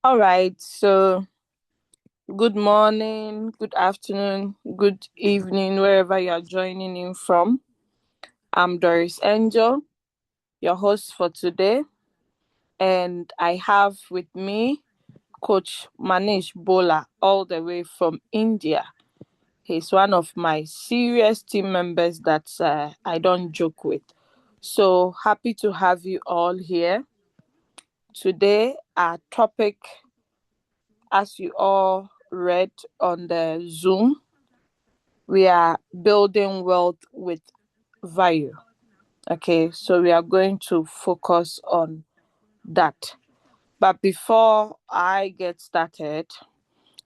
All right, so good morning, good afternoon, good evening, wherever you're joining in from. I'm DorisAngel, your host for today, and I have with me Coach Manish Bhola, all the way from India. He's one of my serious team members that I don't joke with. So happy to have you all here. Today, our topic, as you all read on the Zoom, we are building wealth with value. Okay, so we are going to focus on that. But before I get started,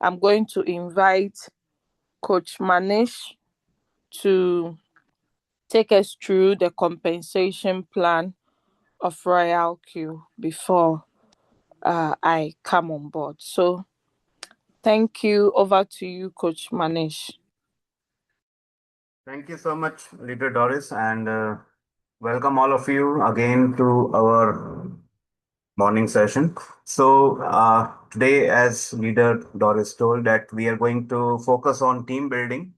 I'm going to invite Coach Manish to take us through the compensation plan of Royal Q before I come on board. So thank you. Over to you, Coach Manish. Thank you so much, Leader Doris, and welcome all of you again to our morning session. So today, as Leader Doris told, that we are going to focus on team building.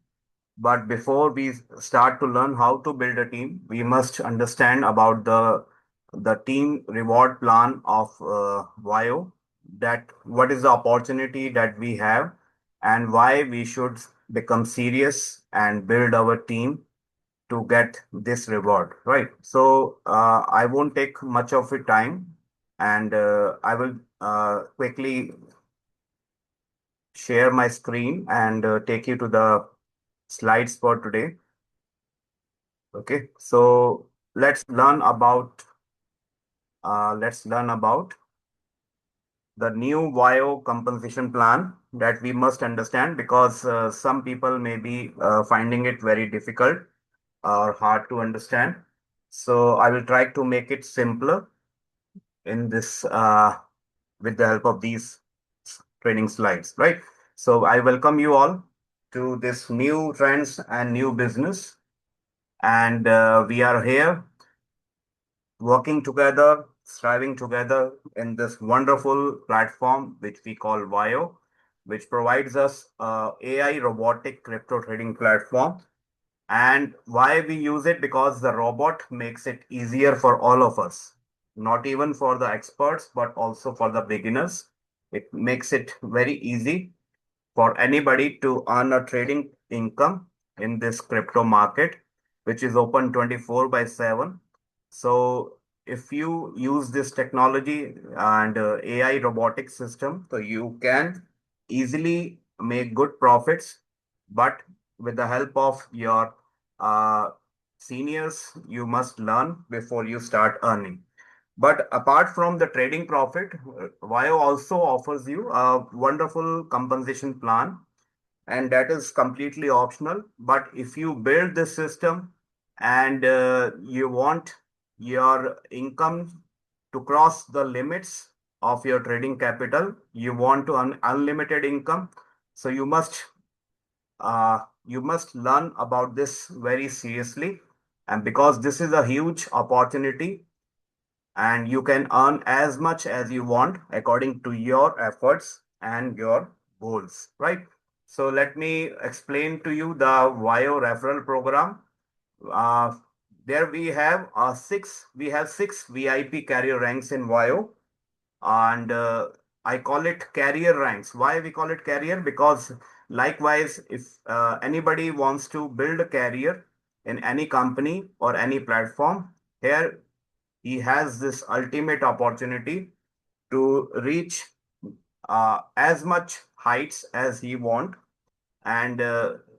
But before we start to learn how to build a team, we must understand about the team reward plan of VAYOH, that what is the opportunity that we have and why we should become serious and build our team to get this reward, right? So I won't take much of your time, and I will quickly share my screen and take you to the slides for today. Okay, so let's learn about the new VAYOH compensation plan that we must understand, because some people may be finding it very difficult or hard to understand. So I will try to make it simpler in this with the help of these training slides, right? So I welcome you all to this new trends and new business, and we are here working together, striving together in this wonderful platform which we call VAYOH, which provides us a AI robotic crypto trading platform. And why we use it? Because the robot makes it easier for all of us, not even for the experts, but also for the beginners. It makes it very easy for anybody to earn a trading income in this crypto market, which is open 24 by 7. So if you use this technology and AI robotic system, so you can easily make good profits, but with the help of your uh, seniors, you must learn before you start earning. But apart from the trading profit, VAYOH also offers you a wonderful compensation plan, and that is completely optional. But if you build this system and you want your income to cross the limits of your trading capital, you want to unlimited income, so you must learn about this very seriously, and because this is a huge opportunity and you can earn as much as you want according to your efforts and your goals, right? So let me explain to you the VAYOH referral program. Uh, there we have six VIP carrier ranks in VAYOH, and I call it carrier ranks. Why we call it carrier? Because likewise, if anybody wants to build a carrier in any company or any platform, here he has this ultimate opportunity to reach as much heights as he want, and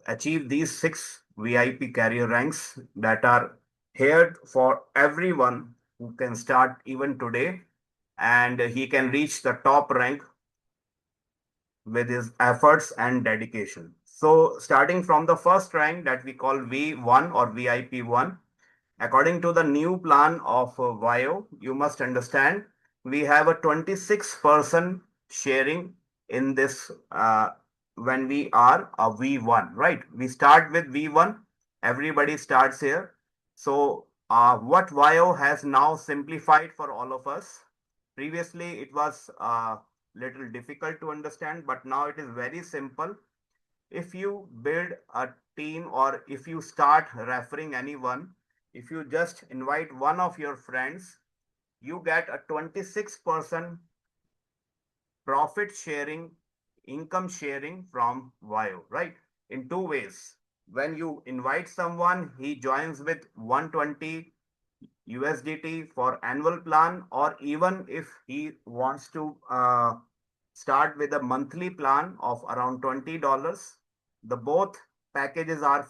achieve these six VIP carrier ranks that are here for everyone who can start even today, and he can reach the top rank with his efforts and dedication. So starting from the first rank that we call V1 or VIP1, according to the new plan of VAYOH, you must understand we have a 26% sharing in this when we are a V1, right? We start with V1, everybody starts here. So what VAYOH has now simplified for all of us. Previously, it was little difficult to understand, but now it is very simple. If you build a team or if you start referring anyone, if you just invite one of your friends, you get a 26% profit sharing, income sharing from VAYOH, right? In two ways. When you invite someone, he joins with 120 USDT for annual plan, or even if he wants to start with a monthly plan of around $20, the both packages are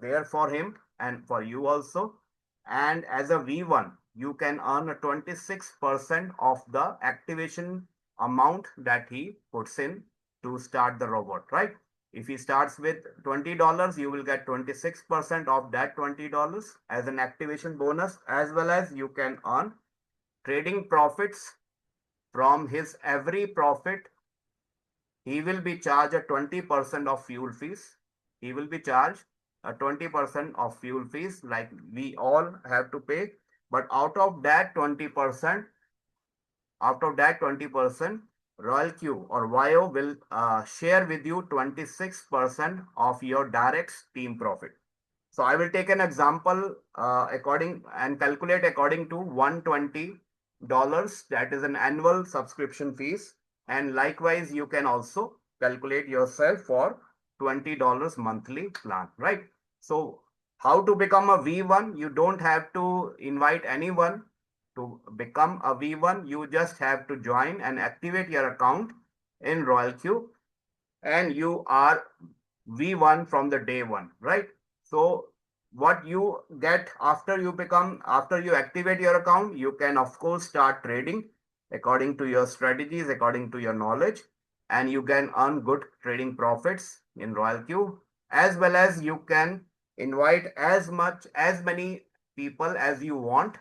there for him and for you also. And as a V1, you can earn a 26% of the activation amount that he puts in to start the robot, right? If he starts with $20, you will get 26% of that $20 as an activation bonus, as well as you can earn trading profits from his every profit. He will be charged a 20% of fuel fees. He will be charged a 20% of fuel fees like we all have to pay. But out of that 20%, Royal Q or YO will share with you 26% of your direct team profit. So I will take an example according and calculate according to $120. That is an annual subscription fees. And likewise, you can also calculate yourself for $20 monthly plan, right? So how to become a V1? You don't have to invite anyone to become a V1. You just have to join and activate your account in Royal Q, and you are V1 from the day one, right? So what you get after you activate your account, you can of course start trading according to your strategies, according to your knowledge, and you can earn good trading profits in Royal Q, as well as you can invite as many people as you want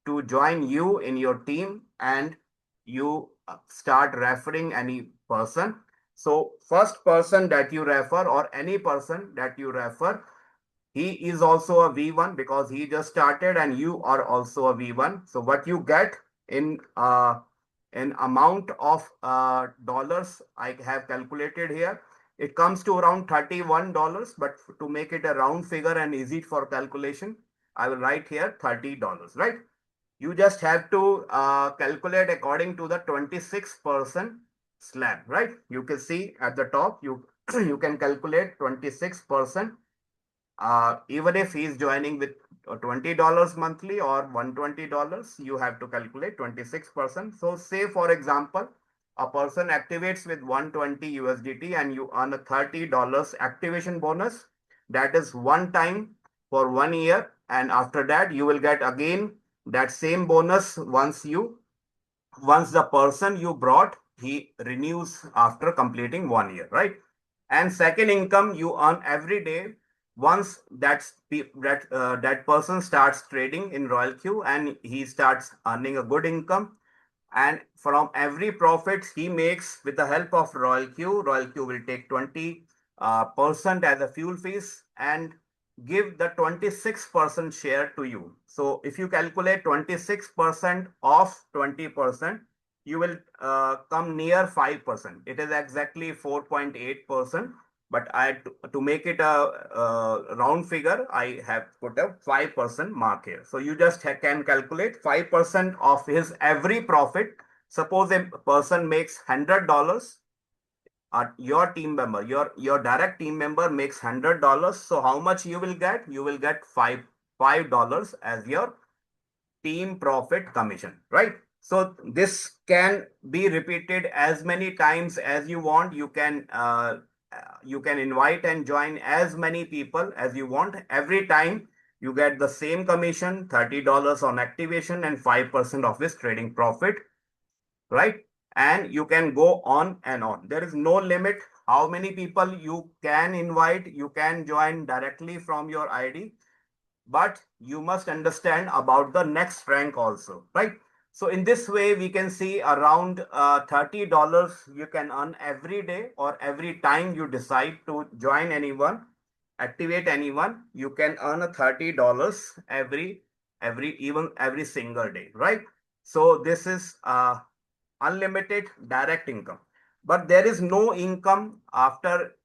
to join you in your team, and you start referring any person. So first person that you refer or any person that you refer, he is also a V1 because he just started and you are also a V1. So what you get in amount of dollars I have calculated here, it comes to around $31. But to make it a round figure and easy for calculation, I will write here $30, right? You just have to calculate according to the 26% slab, right? You can see at the top, you can calculate 26%. Even if he's joining with $20 monthly or $120, you have to calculate 26%. So say for example, a person activates with 120 USDT and you earn a $30 activation bonus. That is one time for 1 year. And after that, you will get again that same bonus once the person you brought, he renews after completing 1 year, right? And second income you earn every day once that person starts trading in Royal Q and he starts earning a good income. And from every profits he makes with the help of Royal Q will take 20 percent as a fuel fees and give the 26% share to you. So if you calculate 26% of 20%, you will come near 5%. It is exactly 4.8%. But to make it a round figure, I have put a 5% mark here. So you just can calculate 5% of his every profit. Suppose a person makes $100, your team member, your direct team member makes $100. So how much you will get? You will get $5 as your team profit commission, right? So this can be repeated as many times as you want. You can invite and join as many people as you want. Every time you get the same commission, $30 on activation and 5% of his trading profit, right? And you can go on and on. There is no limit how many people you can invite. You can join directly from your ID, but you must understand about the next rank also, right? So in this way, we can see around $30 you can earn every day or every time you decide to join anyone, activate anyone, you can earn a $30 every single day, right? So this is unlimited direct income. But there is no income after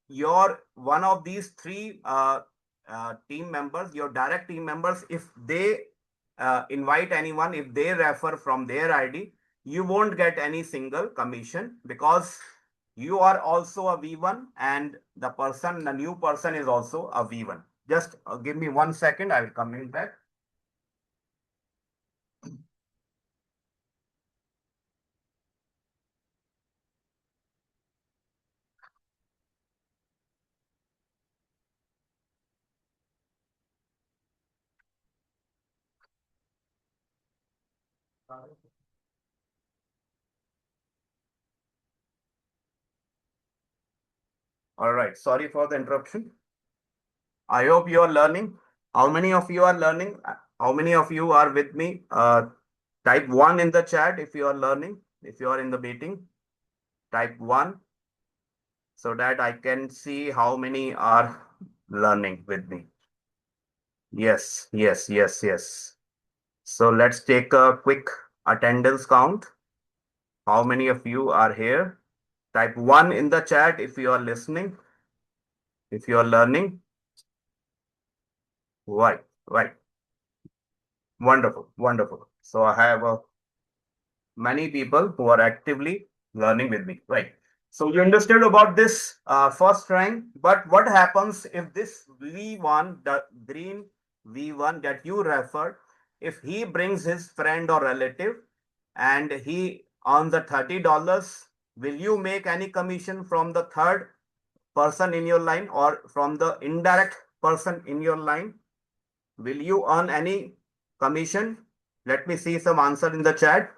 your one of these three team members, your direct team members, if they invite anyone, if they refer from their ID, you won't get any single commission because you are also a V1 and the new person is also a V1. Just give me 1 second, I will come in back. All right, sorry for the interruption. I hope you are learning. How many of you are learning? How many of you are with me? Type 1 in the chat if you are learning. If you are in the meeting, type 1 so that I can see how many are learning with me. Yes, yes, yes, yes. So let's take a quick attendance count. How many of you are here? Type 1 in the chat if you are listening, if you are learning. Right, right. Wonderful, wonderful. So I have many people who are actively learning with me, right? So you understood about this first rank, but what happens if this V1, the green V1 that you referred, if he brings his friend or relative and he earns the $30, will you make any commission from the third person in your line or from the indirect person in your line? Will you earn any commission? Let me see some answer in the chat.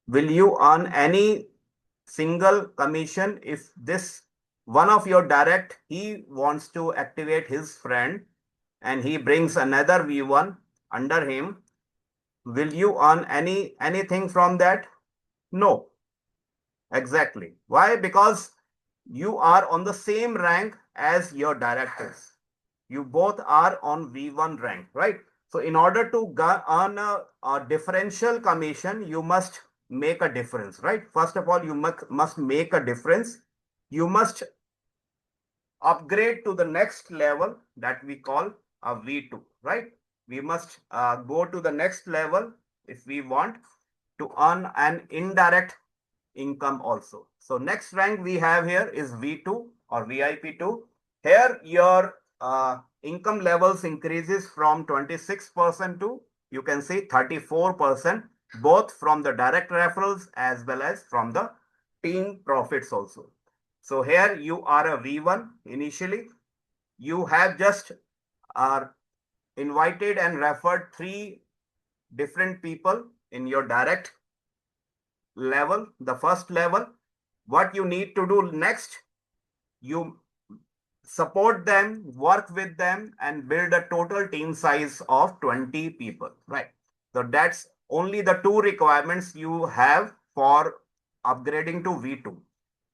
Will you earn any single commission if this one of your direct, he wants to activate his friend and he brings another V1 under him? Will you earn anything from that? No, exactly. Why? Because you are on the same rank as your directors. You both are on V1 rank, right? So in order to earn a differential commission, you must make a difference, right? First of all, you must make a difference. You must upgrade to the next level that we call a V2, right? We must go to the next level if we want to earn an indirect income also. So next rank we have here is V2 or VIP2. Here your income levels increases from 26% to you can say 34%, both from the direct referrals as well as from the team profits also. So here you are a V1 initially. You have just invited and referred three different people in your direct level, the first level. What you need to do next, you support them, work with them, and build a total team size of 20 people, right? So that's only the two requirements you have for upgrading to V2.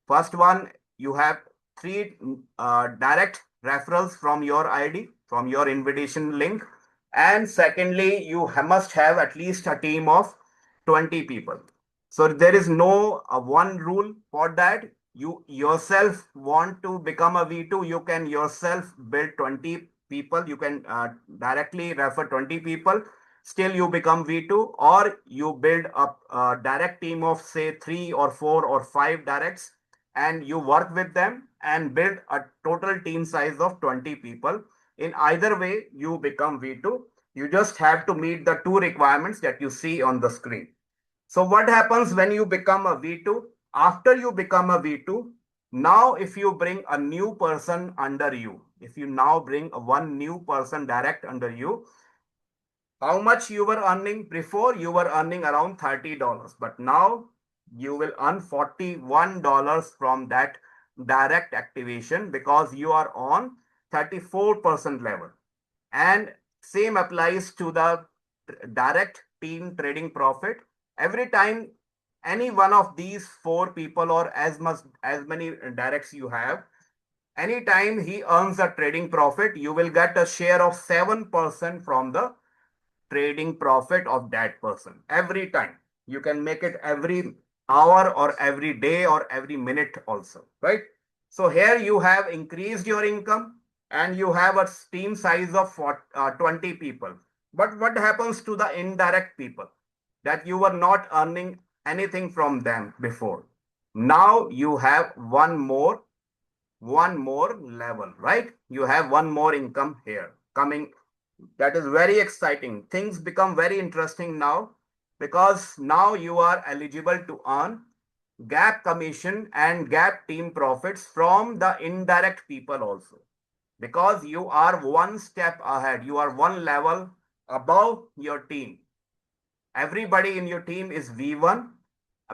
First one, you have three direct referrals from your ID, from your invitation link. And secondly, you must have at least a team of 20 people. So there is no one rule for that. You yourself want to become a V2, you can yourself build 20 people. You can directly refer 20 people. Still, you become V2, or you build a direct team of say 3 or 4 or 5 directs and you work with them and build a total team size of 20 people. In either way, you become V2. You just have to meet the two requirements that you see on the screen. So what happens when you become a V2? After you become a V2, now if you bring a new person under you, if you now bring one new person direct under you, how much you were earning before? You were earning around $30, but now you will earn $41 from that direct activation because you are on 34% level. And same applies to the direct team trading profit. Every time any one of these four people or as many directs you have, anytime he earns a trading profit, you will get a share of 7% from the trading profit of that person every time. You can make it every hour or every day or every minute also, right? So here you have increased your income and you have a team size of 20 people. But what happens to the indirect people that you were not earning anything from them before? Now you have one more level, right? You have one more income here coming. That is very exciting. Things become very interesting now because now you are eligible to earn gap commission and gap team profits from the indirect people also, because you are one step ahead, you are one level above your team. Everybody in your team is V1,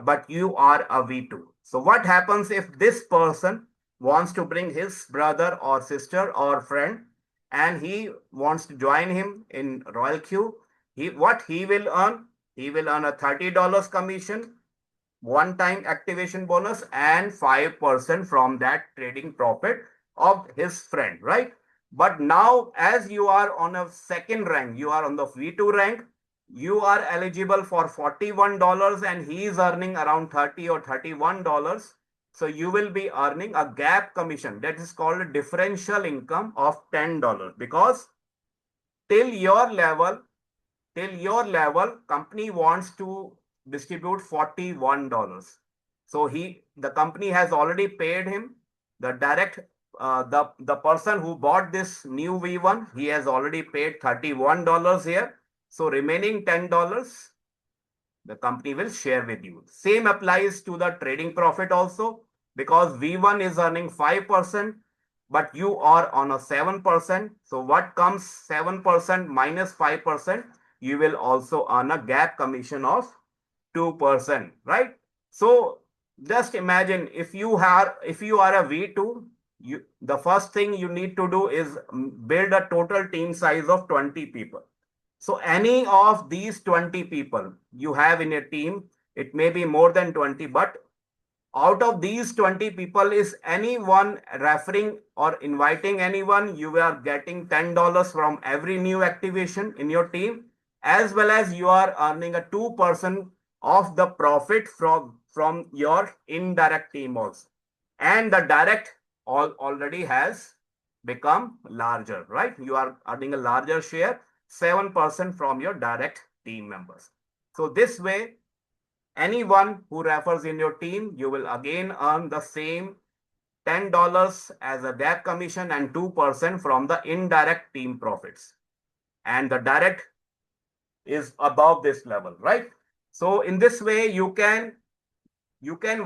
but you are a V2. So what happens if this person wants to bring his brother or sister or friend and he wants to join him in Royal Q? He will earn? He will earn a $30 commission, one time activation bonus, and 5% from that trading profit of his friend, right? But now, as you are on a second rank, you are on the V2 rank, you are eligible for $41 and he is earning around 30 or $31. So you will be earning a gap commission that is called a differential income of $10, because till your level till your level company wants to distribute $41. So the company has already paid him the direct, the person who bought this new V1, he has already paid $31 here. So remaining $10 the company will share with you. Same applies to the trading profit also, because V1 is earning 5%, but you are on a 7%. So what comes 7% minus 5%? You will also earn a gap commission of 2%, right? So just imagine, if you are a V2, the first thing you need to do is build a total team size of 20 people. So any of these 20 people you have in a team, it may be more than 20, but out of these 20 people, is anyone referring or inviting anyone, you are getting $10 from every new activation in your team, as well as you are earning a 2% of the profit from your indirect team also. And the direct already has become larger, right? You are earning a larger share, 7% from your direct team members. So this way, anyone who refers in your team, you will again earn the same $10 as a gap commission and 2% from the indirect team profits. And the direct is above this level, right? So in this way, you can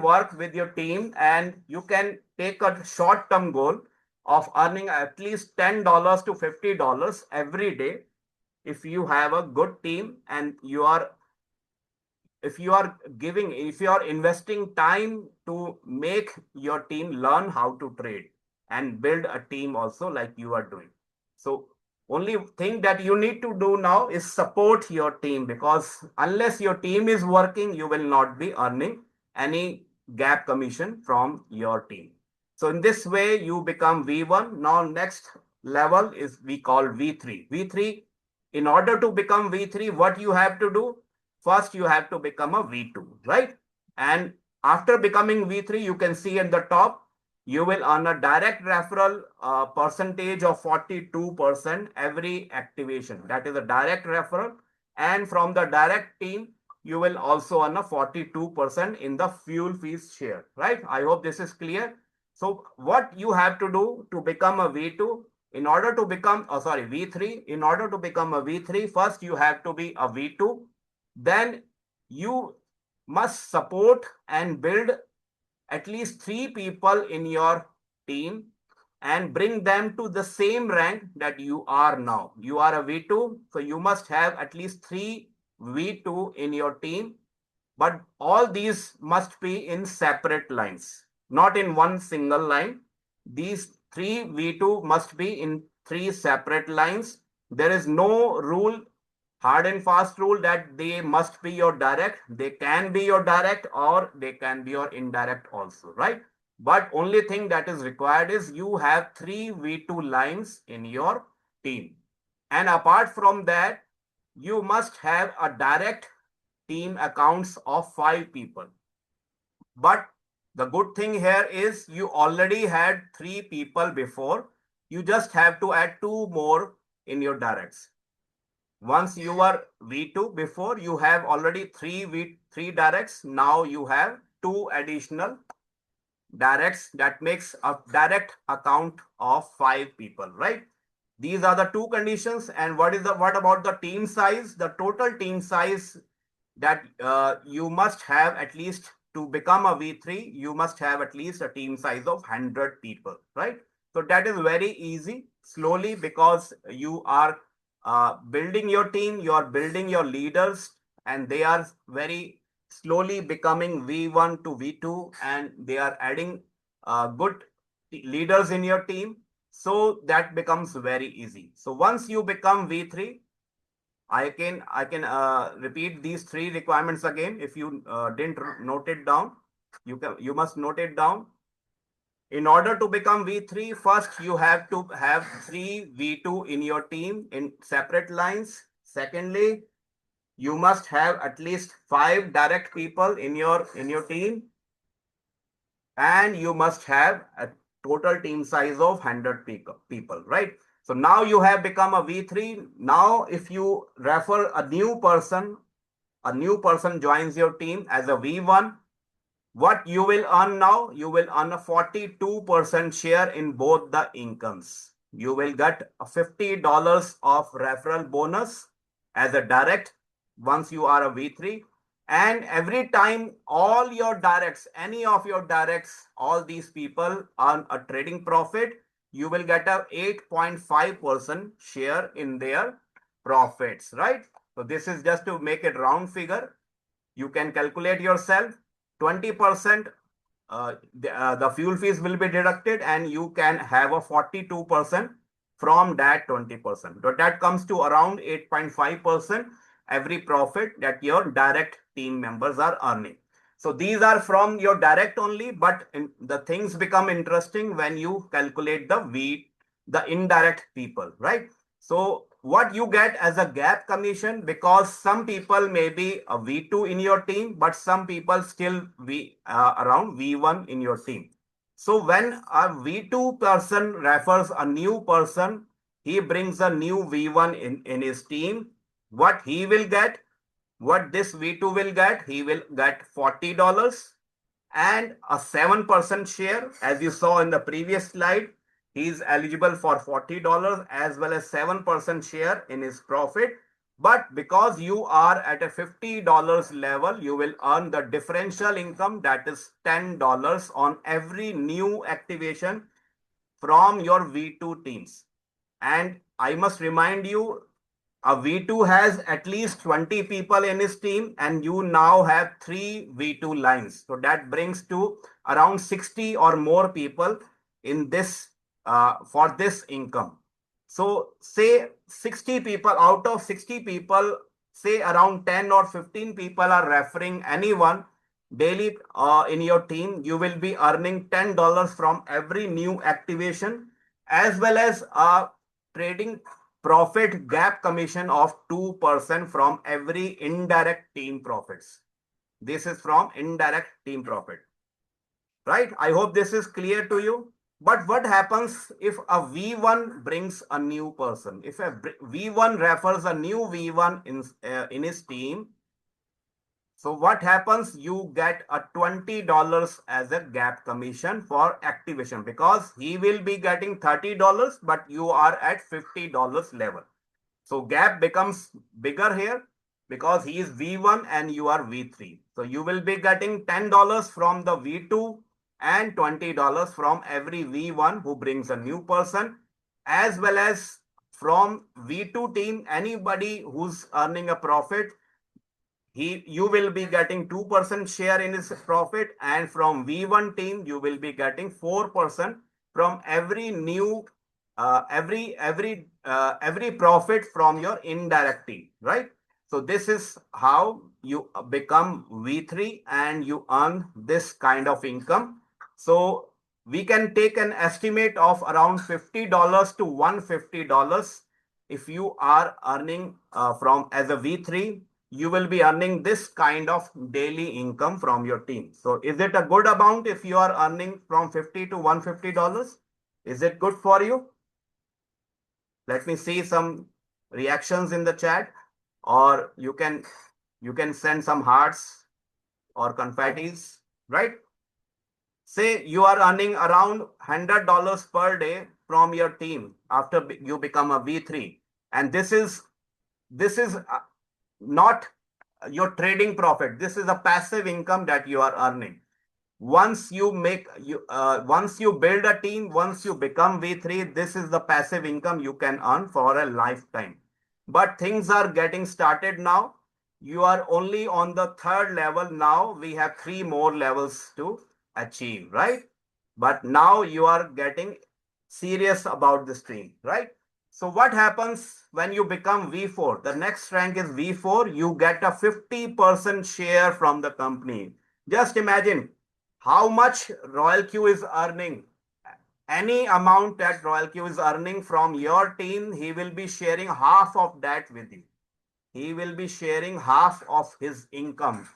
work with your team and you can take a short-term goal of earning at least $10 to $50 every day if you have a good team and if you are investing time to make your team learn how to trade and build a team also like you are doing. So only thing that you need to do now is support your team, because unless your team is working, you will not be earning any gap commission from your team. So in this way, you become V1. Now next level is we call V3. V3, in order to become V3, what you have to do? First, you have to become a V2, right? And after becoming V3, you can see at the top, you will earn a direct referral percentage of 42% every activation. That is a direct referral. And from the direct team, you will also earn a 42% in the fuel fees share, right? I hope this is clear. So what you have to do to become a V2, in order to become, V3, in order to become a V3, first you have to be a V2. Then you must support and build at least three people in your team and bring them to the same rank that you are now. You are a V2, so you must have at least three V2 in your team, but all these must be in separate lines, not in one single line. These three V2 must be in three separate lines. There is no rule, hard and fast rule, that they must be your direct. They can be your direct or they can be your indirect also, right? But only thing that is required is you have three V2 lines in your team. And apart from that, you must have a direct team accounts of five people. But the good thing here is you already had three people before. You just have to add two more in your directs. Once you were V2 before, you have already three directs. Now you have two additional directs. That makes a direct account of five people, right? These are the two conditions. And what about the team size? The total team size that you must have at least to become a V3, you must have at least a team size of 100 people, right? So that is very easy, slowly, because you are building your team, you are building your leaders, and they are very slowly becoming V1 to V2, and they are adding good leaders in your team. So that becomes very easy. So once you become V3, I can repeat these three requirements again. If you didn't note it down, you must note it down. In order to become V3, first you have to have three V2 in your team in separate lines. Secondly, you must have at least five direct people in your team, and you must have a total team size of 100 people, right? So now you have become a V3. Now, if you refer a new person joins your team as a V1, what you will earn now? You will earn a 42% share in both the incomes. You will get $50 of referral bonus as a direct once you are a V3. And every time all your directs, any of your directs, all these people earn a trading profit, you will get a 8.5% share in their profits, right? So this is just to make it round figure. You can calculate yourself. 20% the fuel fees will be deducted, and you can have a 42% from that 20%. So that comes to around 8.5% every profit that your direct team members are earning. So these are from your direct only, but the things become interesting when you calculate the indirect people, right? So what you get as a gap commission, because some people may be a V2 in your team, but some people still around V1 in your team. So when a V2 person refers a new person, he brings a new V1 in his team. What he will get, what this V2 will get, he will get $40 and a 7% share. As you saw in the previous slide, he is eligible for $40 as well as 7% share in his profit. But because you are at a $50 level, you will earn the differential income, that is $10 on every new activation from your V2 teams. And I must remind you, a V2 has at least 20 people in his team, and you now have three V2 lines. So that brings to around 60 or more people in this for this income. So say 60 people out of 60 people, say around 10 or 15 people are referring anyone daily in your team. You will be earning $10 from every new activation, as well as trading profit gap commission of 2% from every indirect team profits. This is from indirect team profit, right? I hope this is clear to you. But what happens if a V1 brings a new person? If a V1 refers a new V1 in his team, so what happens? You get a $20 as a gap commission for activation, because he will be getting $30, but you are at $50 level. So gap becomes bigger here because he is V1 and you are V3. So you will be getting $10 from the V2 and $20 from every V1 who brings a new person, as well as from V2 team, anybody who's earning a profit, you will be getting 2% share in his profit, and from V1 team you will be getting 4% from every new every profit from your indirect team, right? So this is how you become V3 and you earn this kind of income. So we can take an estimate of around $50 to $150 if you are earning from as a V3. you will be earning this kind of daily income from your team. So is it a good amount if you are earning from 50 to $150? Is it good for you? Let me see some reactions in the chat, or you can send some hearts or confettis, right? Say you are earning around $100 per day from your team after you become a V3, and this is not your trading profit. This is a passive income that you are earning. Once you build a team, once you become V3, this is the passive income you can earn for a lifetime. But things are getting started now. You are only on the third level now. We have three more levels to achieve, right? But now you are getting serious about this stream, right? So what happens when you become V4? The next rank is V4. You get a 50% share from the company. Just imagine how much Royal Q is earning. Any amount that Royal Q is earning from your team, he will be sharing half of that with you. He will be sharing half of his income,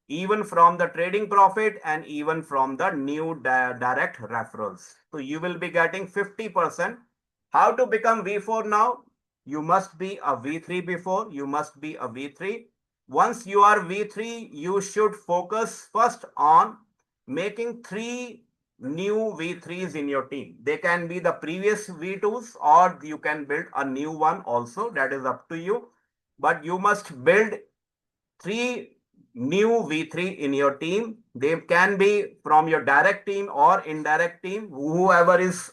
even from the trading profit and even from the new direct referrals. So you will be getting 50%. How to become V4 now? You must be a V3 before. You must be a V3. Once you are V3, you should focus first on making three new V3s in your team. They can be the previous V2s, or you can build a new one also. That is up to you. But you must build three new V3 in your team. They can be from your direct team or indirect team, whoever is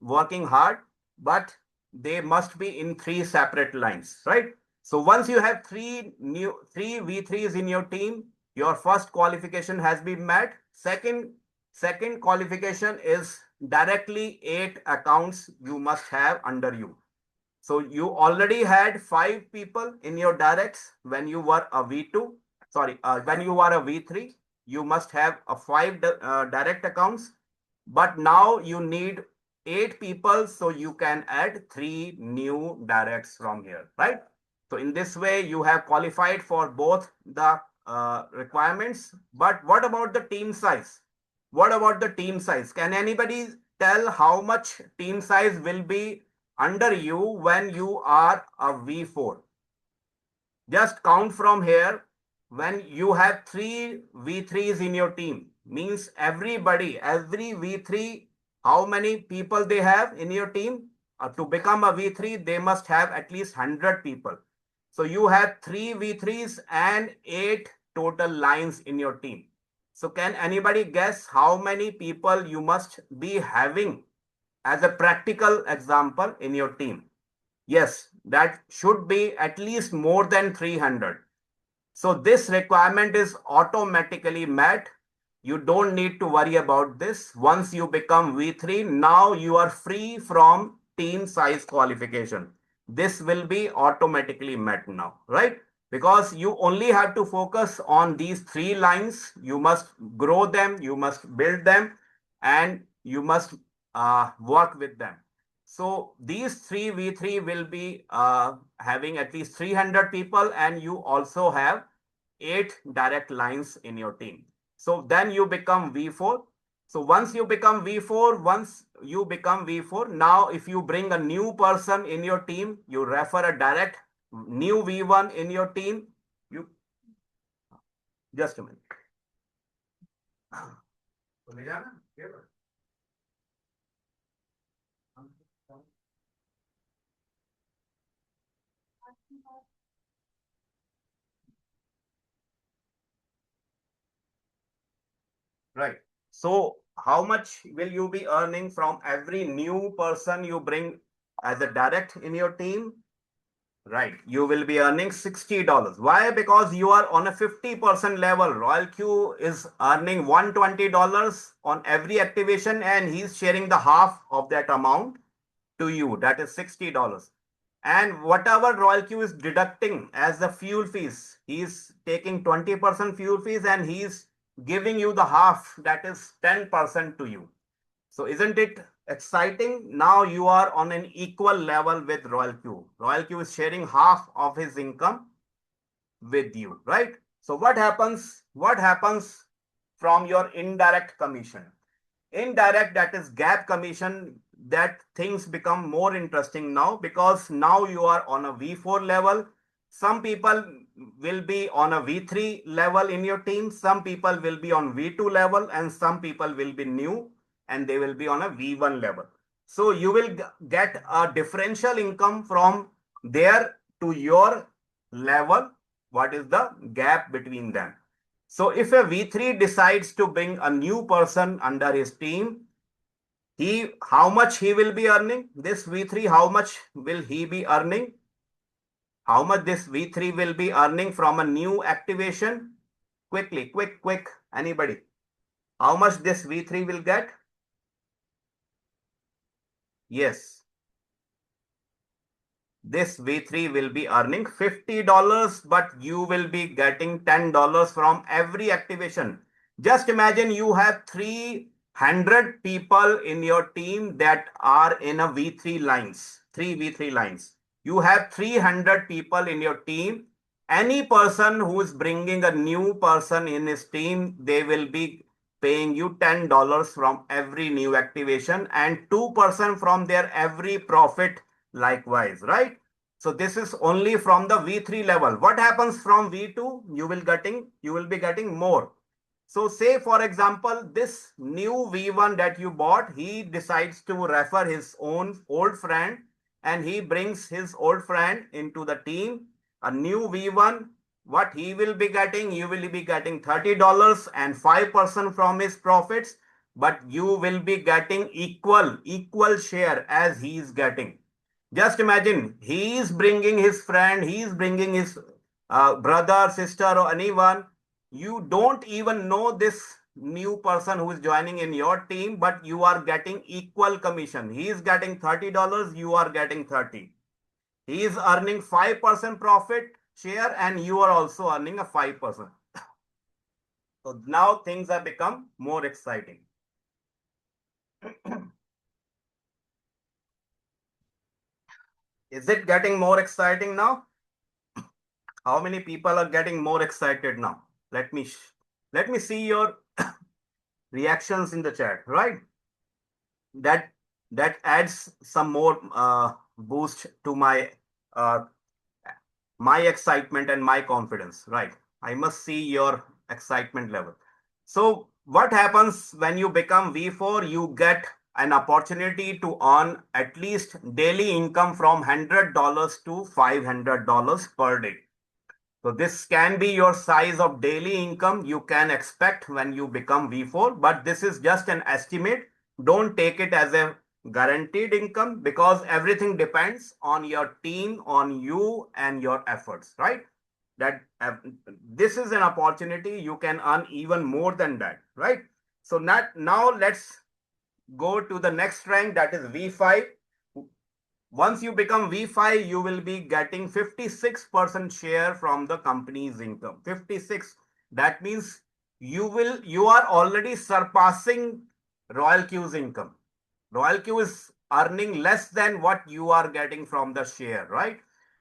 working hard, but they must be in three separate lines, right? So once you have three V3s in your team, your first qualification has been met. Second qualification is directly 8 accounts you must have under you. So you already had 5 people in your directs when you were a V2. Sorry, when you are a V3, you must have a five direct accounts. But now you need 8 people, so you can add 3 new directs from here, right? So in this way, you have qualified for both the requirements. But what about the team size? What about the team size? Can anybody tell how much team size will be under you when you are a V4? Just count from here. When you have three V3s in your team, means every V3, how many people they have in your team? To become a V3, they must have at least 100 people. So you have three V3s and 8 total lines in your team. So can anybody guess how many people you must be having as a practical example in your team? Yes, that should be at least more than 300. So this requirement is automatically met. You don't need to worry about this. Once you become V3, now you are free from team size qualification. This will be automatically met now, right? Because you only have to focus on these three lines. You must grow them, you must build them, and you must work with them. So these three V3 will be having at least 300 people, and you also have 8 direct lines in your team. So then you become V4. So once you become V4, now if you bring a new person in your team, you refer a direct new V1 in your team. You just a minute. Right. So how much will you be earning from every new person you bring as a direct in your team? Right. You will be earning $60. Why? Because you are on a 50% level. Royal Q is earning $120 on every activation, and he's sharing the half of that amount to you. That is $60. And whatever Royal Q is deducting as the fuel fees, he's taking 20% fuel fees and he's giving you the half, that is 10% to you. So isn't it exciting? Now you are on an equal level with Royal Q. Royal Q is sharing half of his income with you, right? So what happens? What happens from your indirect commission? Indirect, that is gap commission, that things become more interesting now, because now you are on a V4 level. Some people will be on a V3 level in your team, some people will be on V2 level, and some people will be new and they will be on a V1 level. So you will get a differential income from there to your level. What is the gap between them? So if a V3 decides to bring a new person under his team, he how much he will be earning? This V3, how much will he be earning? How much this V3 will be earning from a new activation? Quickly, quick, anybody? How much this V3 will get? Yes, this V3 will be earning $50, but you will be getting $10 from every activation. Just imagine you have 300 people in your team that are in a V3 lines, three V3 lines. You have 300 people in your team. Any person who is bringing a new person in his team, they will be paying you $10 from every new activation and 2% from their every profit likewise, right? So this is only from the V3 level. What happens from V2? You will be getting more. So say for example, this new V1 that you bought, he decides to refer his own old friend and he brings his old friend into the team. A new V1, what he will be getting? You will be getting $30 and 5% from his profits, but you will be getting equal share as he is getting. Just imagine, he is bringing his friend, he is bringing his brother, sister, or anyone. You don't even know this new person who is joining in your team, but you are getting equal commission. He is getting $30, you are getting 30. He is earning 5% profit share, and you are also earning a 5%. So now things have become more exciting. Is it getting more exciting now? How many people are getting more excited now? Let me let me see your reactions in the chat. Right, that that adds some more boost to uh, my excitement and my confidence. Right, I must see your excitement level. So what happens when you become V4? You get an opportunity to earn at least daily income from $100 to $500 per day. So this can be your size of daily income you can expect when you become V4, but this is just an estimate. Don't take it as a guaranteed income, because everything depends on your team, on you and your efforts, right? That this is an opportunity you can earn even more than that, right? So now let's go to the next rank, that is V5. Once you become V5, you will be getting 56% share from the company's income. 56. That means you are already surpassing Royal Q's income. Royal Q is earning less than what you are getting from the share, right?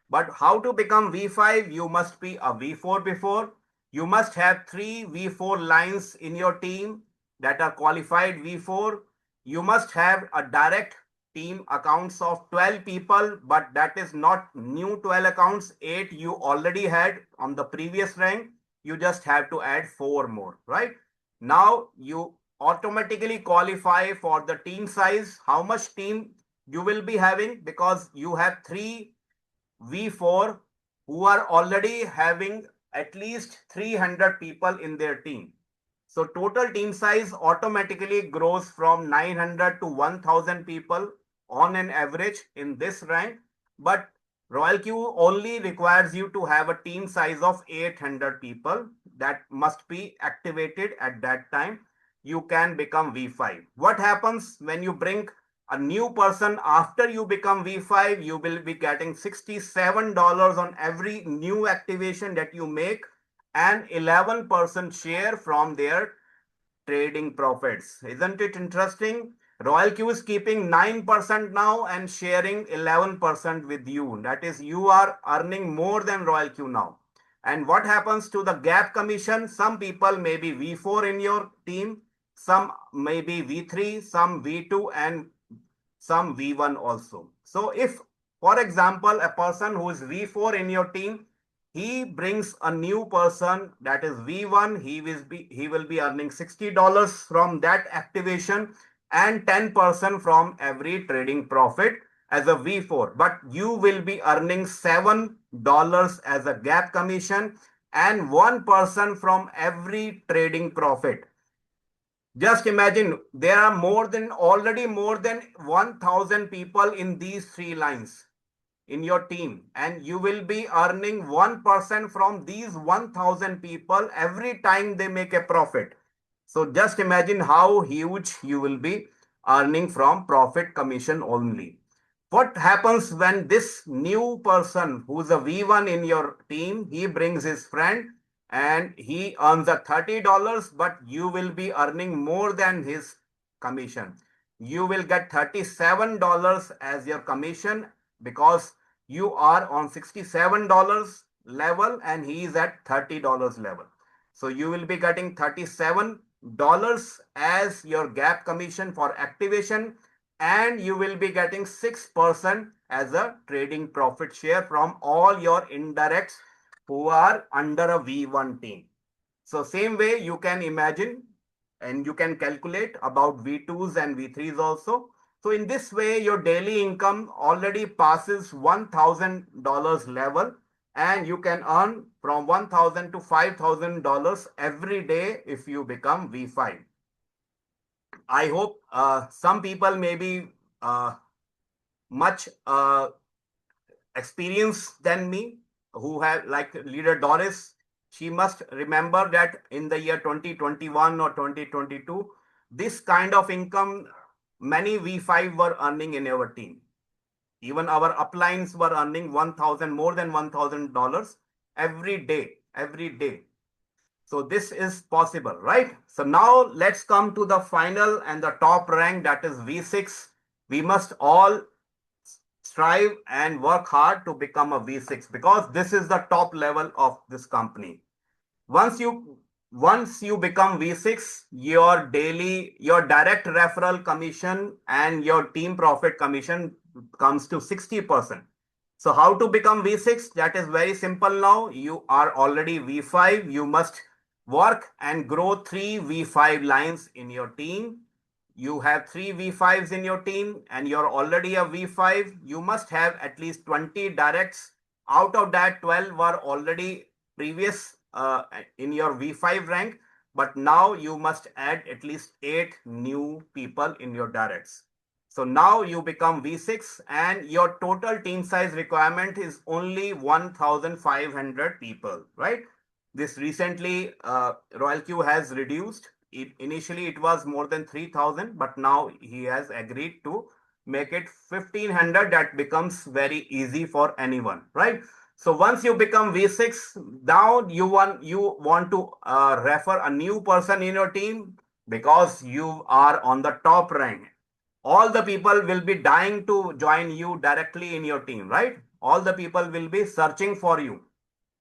But how to become V5? You must be a V4 before. You must have three V4 lines in your team that are qualified V4. You must have a direct team accounts of 12 people, but that is not new 12 accounts. 8 you already had on the previous rank. You just have to add 4 more, right? Now you automatically qualify for the team size. How much team you will be having? Because you have 3 V4 who are already having at least 300 people in their team. So total team size automatically grows from 900 to 1000 people on an average in this rank. But Royal Q only requires you to have a team size of 800 people that must be activated at that time. You can become V5. What happens when you bring a new person after you become V5? You will be getting $67 on every new activation that you make and 11% share from their trading profits. Isn't it interesting? Royal Q is keeping 9% now and sharing 11% with you. That is, you are earning more than Royal Q now. And what happens to the gap commission? Some people may be V4 in your team, some may be V3, some V2, and some V1 also. So if, for example, a person who is V4 in your team, he brings a new person that is V1, he will be earning $60 from that activation and 10% from every trading profit as a V4. But you will be earning $7 as a gap commission and 1% from every trading profit. Just imagine there are already more than 1,000 people in these three lines in your team, and you will be earning 1% from these 1,000 people every time they make a profit. So just imagine how huge you will be earning from profit commission only. What happens when this new person who's a V1 in your team, he brings his friend and he earns a $30, but you will be earning more than his commission. You will get $37 as your commission because you are on $67 level and he is at $30 level. So you will be getting $37 as your gap commission for activation, and you will be getting 6% as a trading profit share from all your indirects who are under a V1 team. So same way you can imagine and you can calculate about V2s and V3s also. So in this way, your daily income already passes $1,000 level, and you can earn from $1,000 to $5,000 every day if you become V5. I hope some people may be much experienced than me who have like leader Doris. She must remember that in the year 2021 or 2022, this kind of income many V5 were earning in our team. Even our uplines were earning 1,000, more than $1,000 every day, every day. So this is possible, right? So now let's come to the final and the top rank, that is V6. We must all strive and work hard to become a V6 because this is the top level of this company. Once you once you become V6, your direct referral commission and your team profit commission comes to 60%. So how to become V6? That is very simple now. You are already V5. You must work and grow three V5 lines in your team. You have three V5s in your team and you're already a V5. You must have at least 20 directs. Out of that, 12 were already previous in your V5 rank. But now you must add at least 8 new people in your directs. So now you become V6 and your total team size requirement is only 1,500 people, right? This recently Royal Q has reduced. Initially it was more than 3,000, but now he has agreed to make it 1,500. That becomes very easy for anyone, right? So once you become V6, now you want to refer a new person in your team because you are on the top rank. All the people will be dying to join you directly in your team, right? All the people will be searching for you.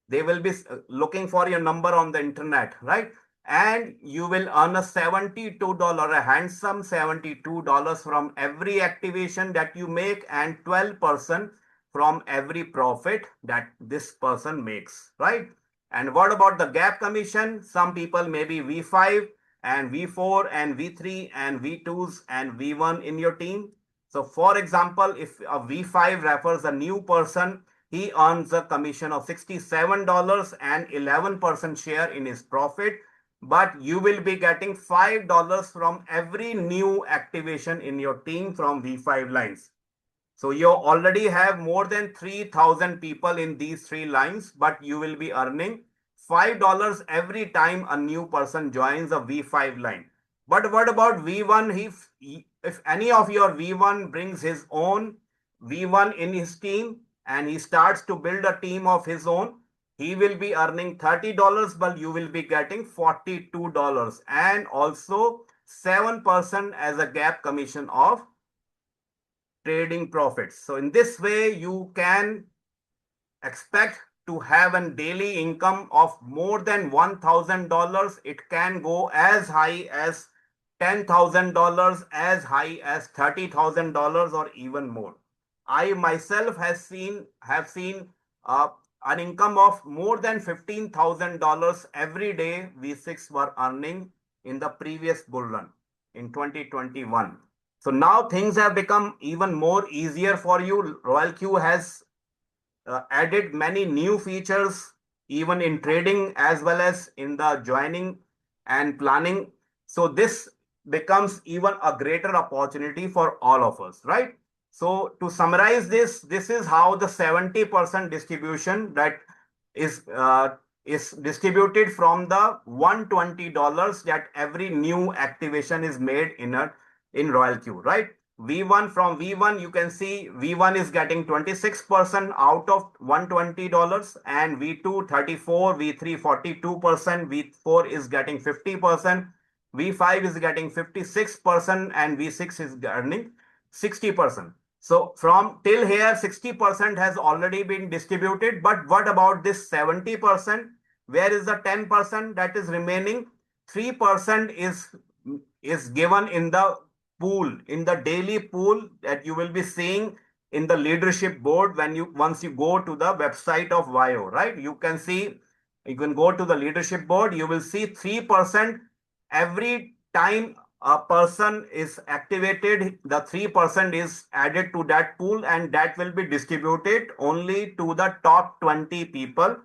They will be looking for your number on the internet, right? And you will earn a $72, a handsome $72 from every activation that you make and 12% from every profit that this person makes, right? And what about the gap commission? Some people may be V5 and V4 and V3 and V2s and V1 in your team. So for example, if a V5 refers a new person, he earns a commission of $67 and 11% share in his profit. But you will be getting $5 from every new activation in your team from V5 lines. So you already have more than 3,000 people in these three lines, but you will be earning $5 every time a new person joins a V5 line. But what about V1? If any of your V1 brings his own V1 in his team and he starts to build a team of his own, he will be earning $30, but you will be getting $42 and also 7% as a gap commission of trading profits. So in this way, you can expect to have a daily income of more than $1,000. It can go as high as $10,000, as high as $30,000, or even more. I myself have seen uh, an income of more than $15,000 every day V6 were earning in the previous bull run in 2021. So now things have become even more easier for you. Royal Q has added many new features even in trading as well as in the joining and planning. So this becomes even a greater opportunity for all of us, right? So to summarize this, this is how the 70% distribution that is uh, is distributed from the $120 that every new activation is made in Royal Q, right? V1, from V1, you can see V1 is getting 26% out of $120, and V2 34, V3 42%, V4 is getting 50%, V5 is getting 56%, and V6 is earning 60%. So from till here, 60% has already been distributed. But what about this 70%? Where is the 10% that is remaining? 3% is given in the pool, in the daily pool that you will be seeing in the leadership board when you once you go to the website of VAYOH, right? You can go to the leadership board, you will see 3% every time a person is activated, the 3% is added to that pool, and that will be distributed only to the top 20 people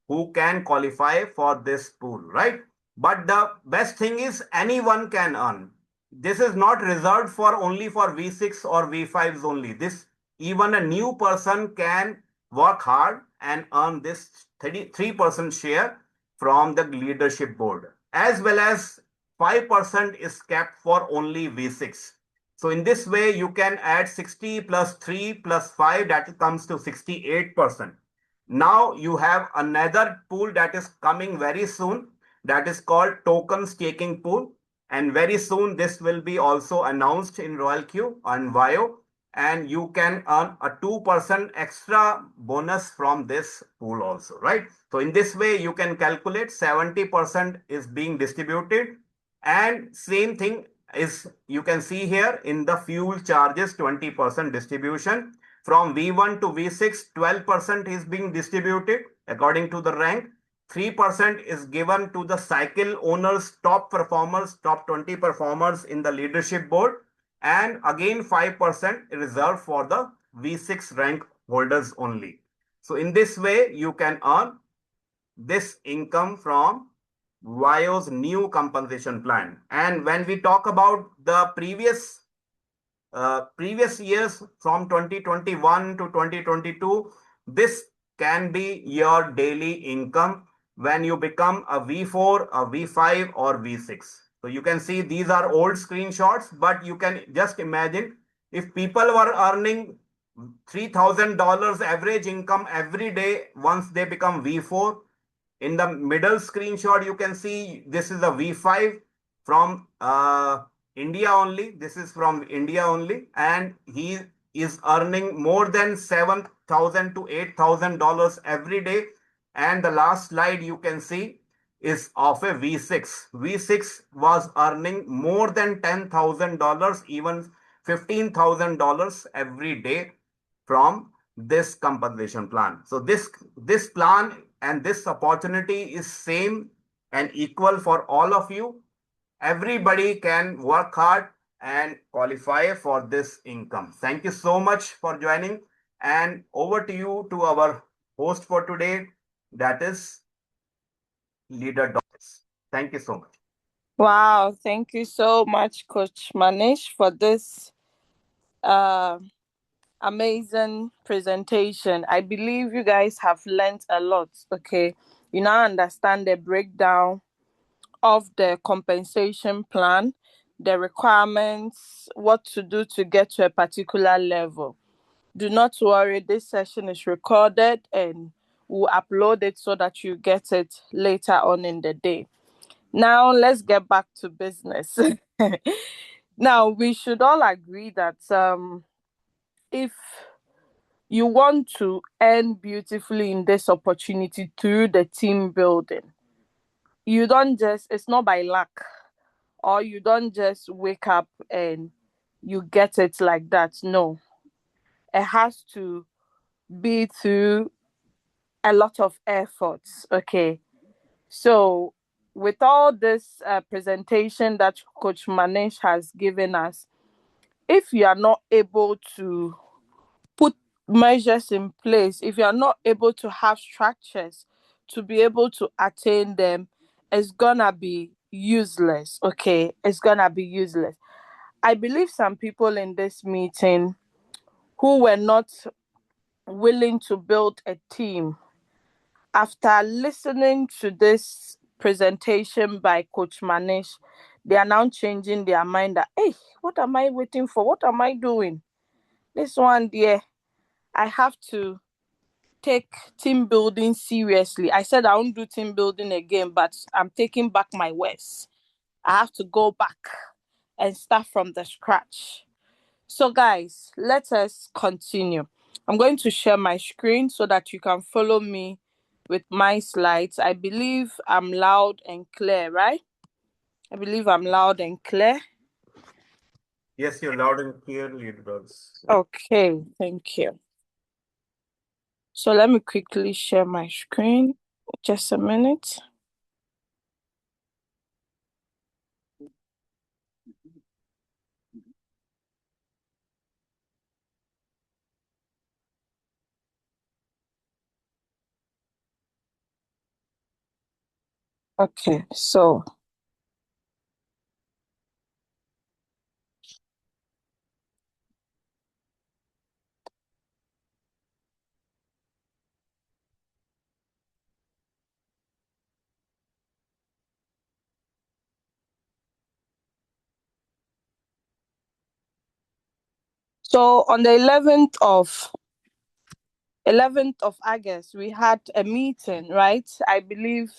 who can qualify for this pool, right? But the best thing is anyone can earn. This is not reserved for only for V6 or V5s only. This even a new person can work hard and earn this 33% share from the leadership board, as well as 5% is kept for only V6. So in this way, you can add 60 plus 3 plus 5, that comes to 68%. Now you have another pool that is coming very soon, that is called token staking pool. And very soon this will be also announced in Royal Q on VAYOH, and you can earn a 2% extra bonus from this pool also, right? So in this way, you can calculate 70% is being distributed, and same thing is you can see here in the fuel charges 20% distribution. From V1 to V6, 12% is being distributed according to the rank. 3% is given to the cycle owners, top performers, top 20 performers in the leadership board. And again, 5% reserved for the V6 rank holders only. So in this way, you can earn this income from VAYOH's new compensation plan. And when we talk about the previous years from 2021 to 2022, this can be your daily income when you become a V4, a V5, or V6. So you can see these are old screenshots, but you can just imagine if people were earning $3,000 average income every day once they become V4. In the middle screenshot, you can see this is a V5 from India only. This is from India only, and he is earning more than $7,000 to $8,000 every day. And the last slide you can see is of a V6. V6 was earning more than $10,000, even $15,000 every day from this compensation plan. So this plan and this opportunity is same and equal for all of you. Everybody can work hard and qualify for this income. Thank you so much for joining, and over to you to our host for today, that is leader Doris. Thank you so much. Wow, thank you so much, Coach Manish, for this uh, amazing presentation. I believe you guys have learned a lot. Okay, you now understand the breakdown of the compensation plan, the requirements, what to do to get to a particular level. Do not worry, this session is recorded and we'll upload it so that you get it later on in the day. Now, let's get back to business. Now, we should all agree that if you want to end beautifully in this opportunity through the team building. You don't just, it's not by luck, or you don't just wake up and you get it like that. No, it has to be through a lot of efforts. Okay. So, with all this presentation that Coach Manish has given us, if you are not able to put measures in place, if you are not able to have structures to be able to attain them, it's gonna be useless. Okay, it's gonna be useless. I believe some people in this meeting who were not willing to build a team, after listening to this presentation by Coach Manish, they are now changing their mind that, hey, what am I waiting for? What am I doing? This one, dear, I have to take team building seriously. I said I won't do team building again, but I'm taking back my words. I have to go back and start from the scratch. So, guys, let us continue. I'm going to share my screen so that you can follow me with my slides. I believe I'm loud and clear, right? I believe I'm loud and clear. Yes, you're loud and clearly, Doris. Okay, thank you. So, let me quickly share my screen. Just a minute. Okay, so on the 11th of August, we had a meeting, right? I believe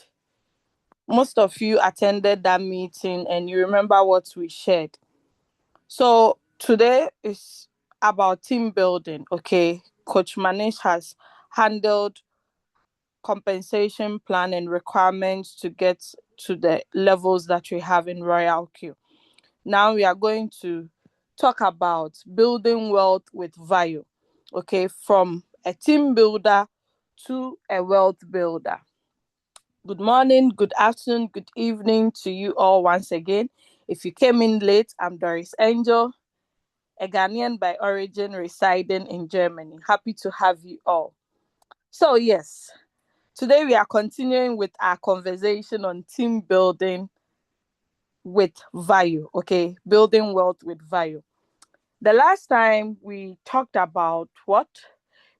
most of you attended that meeting and you remember what we shared. So today is about team building, okay? Coach Manish has handled compensation plan and requirements to get to the levels that we have in Royal Q. Now we are going to talk about building wealth with VAYOH, okay? From a team builder to a wealth builder. Good morning, good afternoon, good evening to you all once again. If you came in late, I'm DorisAngel, a Ghanaian by origin residing in Germany. Happy to have you all. So, yes, today we are continuing with our conversation on team building with VAYOH, okay? Building wealth with VAYOH. The last time we talked about what?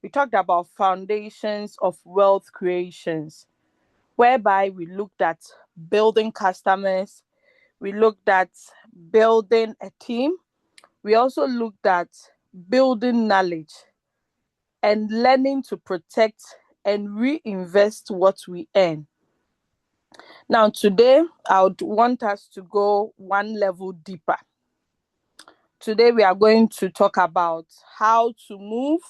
We talked about foundations of wealth creations, whereby we looked at building customers, we looked at building a team, we also looked at building knowledge and learning to protect and reinvest what we earn. Now, today, I would want us to go one level deeper. Today, we are going to talk about how to move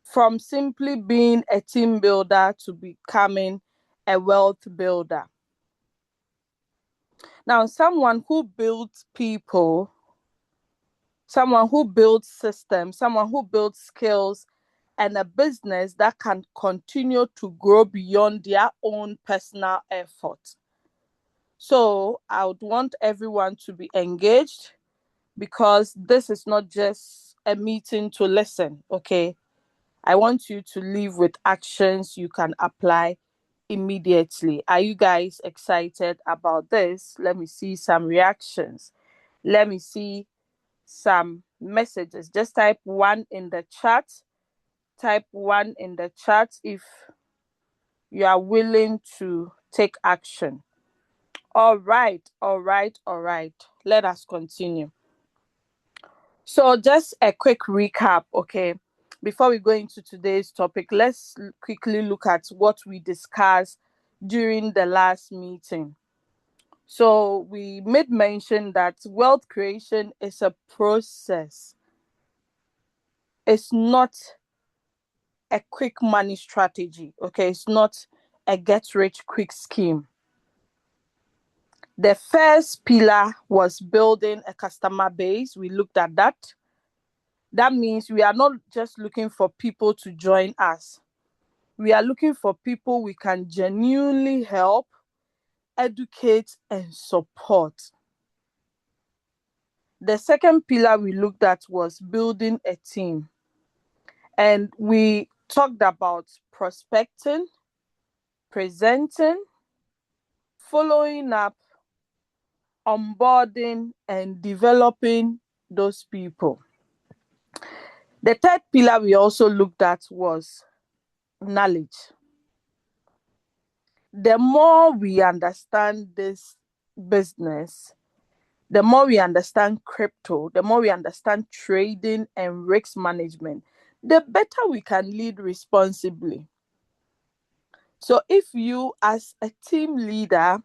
from simply being a team builder to becoming a wealth builder. Now, someone who builds people, someone who builds systems, someone who builds skills and a business that can continue to grow beyond their own personal effort. So, I would want everyone to be engaged because this is not just a meeting to listen, okay? I want you to leave with actions you can apply immediately. Are you guys excited about this? Let me see some reactions. Let me see some messages. Just type one in the chat. Type one in the chat if you are willing to take action. All right, all right, all right. Let us continue. So, just a quick recap, okay? Before we go into today's topic, let's quickly look at what we discussed during the last meeting. So, we made mention that wealth creation is a process, it's not a quick money strategy. Okay, it's not a get rich quick scheme. The first pillar was building a customer base. We looked at that. That means we are not just looking for people to join us. We are looking for people we can genuinely help, educate, and support. The second pillar we looked at was building a team. And we talked about prospecting, presenting, following up, onboarding, and developing those people. The third pillar we also looked at was knowledge. The more we understand this business, the more we understand crypto, the more we understand trading and risk management, the better we can lead responsibly. So if you, as a team leader,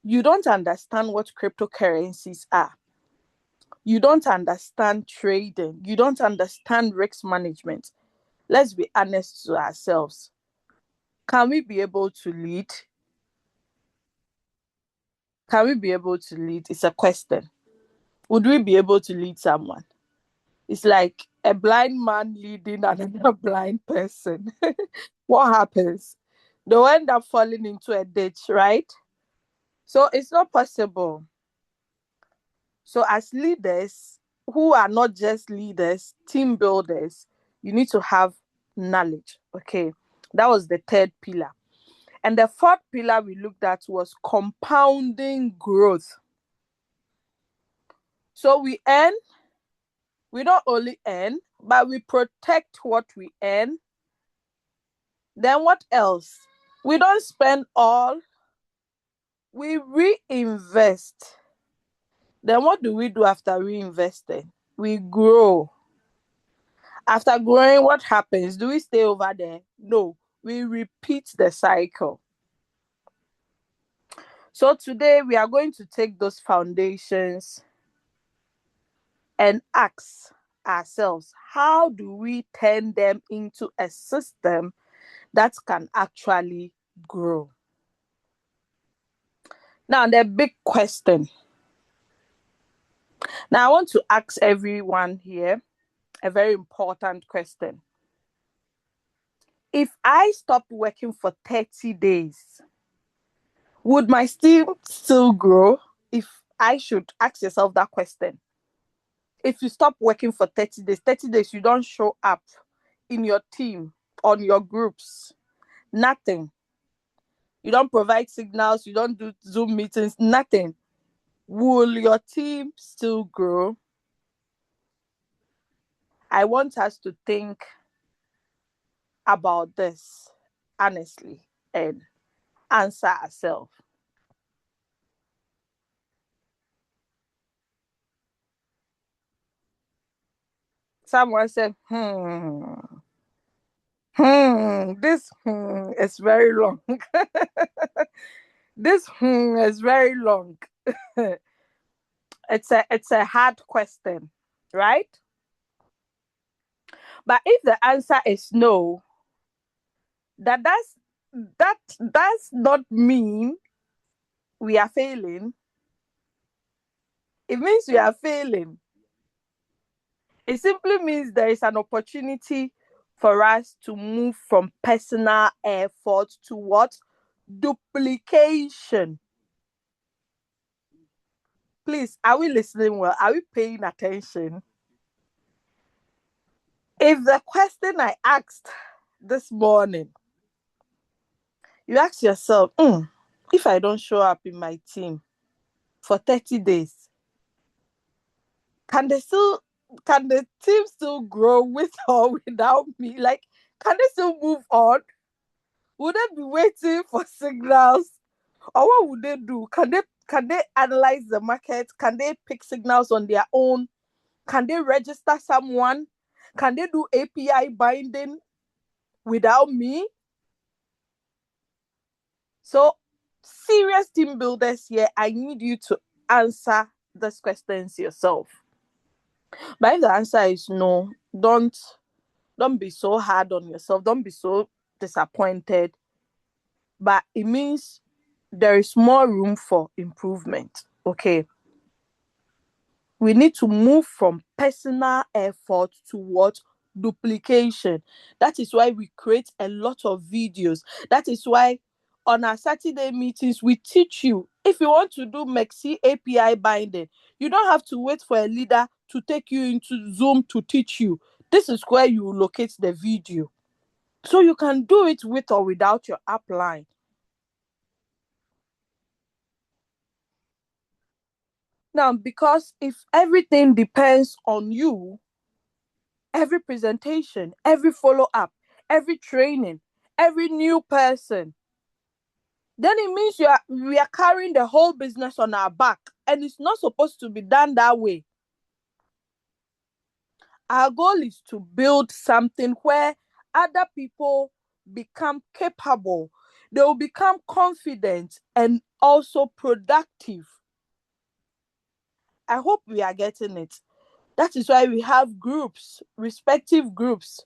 you don't understand what cryptocurrencies are, you don't understand trading, you don't understand risk management, let's be honest to ourselves. Can we be able to lead? Can we be able to lead? It's a question. Would we be able to lead someone? It's like a blind man leading another blind person. What happens? They'll end up falling into a ditch, right? So it's not possible. So as leaders who are not just leaders, team builders, you need to have knowledge. Okay. That was the third pillar. And the fourth pillar we looked at was compounding growth. So we not only earn, but we protect what we earn. Then what else? We don't spend all, we reinvest. Then what do we do after reinvesting? We grow. After growing, what happens? Do we stay over there? No, we repeat the cycle. So today we are going to take those foundations and ask ourselves, how do we turn them into a system that can actually grow? Now, the big question. Now, I want to ask everyone here a very important question. If I stopped working for 30 days, would my team still grow? If I should ask yourself that question. If you stop working for 30 days, you don't show up in your team, on your groups, nothing. You don't provide signals, you don't do Zoom meetings, nothing. Will your team still grow? I want us to think about this honestly and answer ourselves. Someone said, this is very long. This is very long. It's a hard question, right? But if the answer is no, that does not mean we are failing. It means we are failing. It simply means there is an opportunity for us to move from personal effort to what? Duplication. Please, are we listening well? Are we paying attention? If the question I asked this morning, you ask yourself, if I don't show up in my team for 30 days, can they still can the team still grow with or without me? Like, can they still move on? Would they be waiting for signals? Or what would they do? Can they analyze the market? Can they pick signals on their own? Can they register someone? Can they do API binding without me? So, serious team builders here, I need you to answer these questions yourself. But if the answer is no, Don't be so hard on yourself. Don't be so disappointed. But it means there is more room for improvement. Okay. We need to move from personal effort towards duplication. That is why we create a lot of videos. That is why on our Saturday meetings, we teach you. If you want to do Mexi API binding, you don't have to wait for a leader to take you into Zoom to teach you. This is where you locate the video. So you can do it with or without your upline. Now, because if everything depends on you, every presentation, every follow up, every training, every new person, then it means we are carrying the whole business on our back. And it's not supposed to be done that way. Our goal is to build something where other people become capable, they will become confident and also productive. I hope we are getting it. That is why we have groups, respective groups.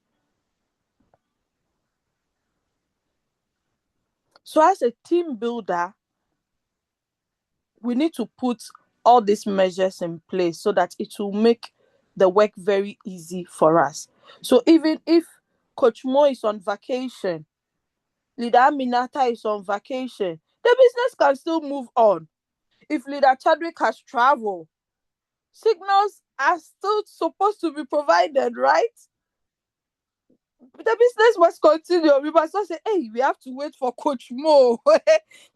So, as a team builder, we need to put all these measures in place so that it will make the work very easy for us. So, even if Coach Mo is on vacation, Leader Aminata is on vacation, the business can still move on. If Leader Chadwick has traveled, signals are still supposed to be provided, right? The business must continue. We must not say, hey, we have to wait for Coach Mo.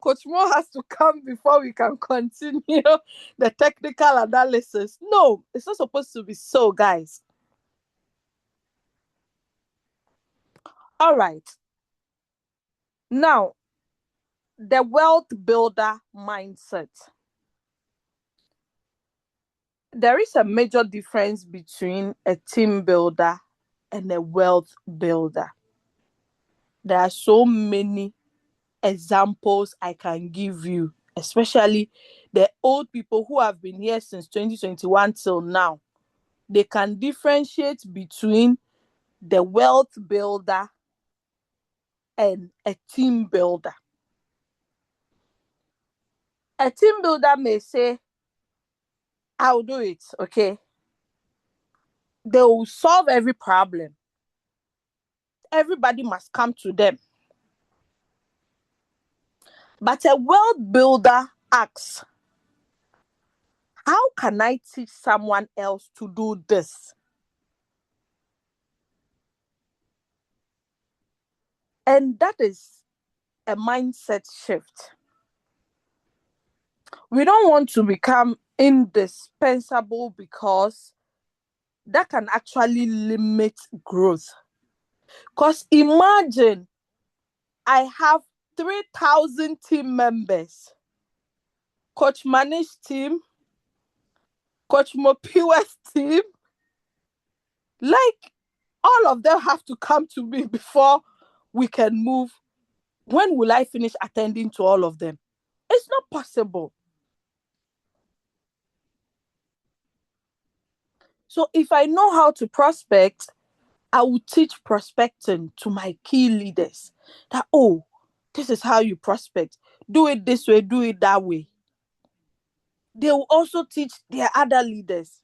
Coach Mo has to come before we can continue the technical analysis. No, it's not supposed to be so, guys. All right. Now, the wealth builder mindset. There is a major difference between a team builder and a wealth builder. There are so many examples I can give you, especially the old people who have been here since 2021 till now. They can differentiate between the wealth builder and a team builder. A team builder may say, I'll do it, okay? They will solve every problem. Everybody must come to them. But a wealth builder asks, how can I teach someone else to do this? And that is a mindset shift. We don't want to become indispensable because that can actually limit growth. Because imagine I have 3,000 team members, Coach Manish team, Coach Mopiwa's team, like all of them have to come to me before we can move. When will I finish attending to all of them? It's not possible. So if I know how to prospect, I will teach prospecting to my key leaders that, oh, this is how you prospect. Do it this way, do it that way. They will also teach their other leaders.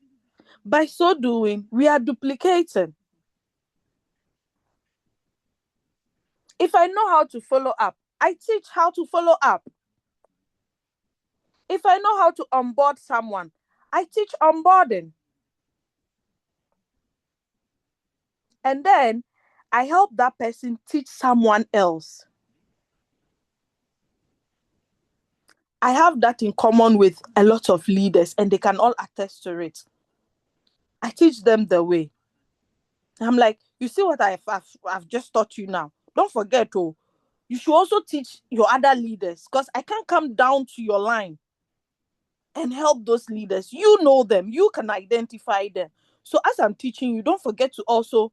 By so doing, we are duplicating. If I know how to follow up, I teach how to follow up. If I know how to onboard someone, I teach onboarding. And then I help that person teach someone else. I have that in common with a lot of leaders, and they can all attest to it. I teach them the way. I'm like, you see what I've just taught you now? Don't forget, oh, you should also teach your other leaders because I can't come down to your line and help those leaders. You know them, you can identify them. So as I'm teaching you, don't forget to also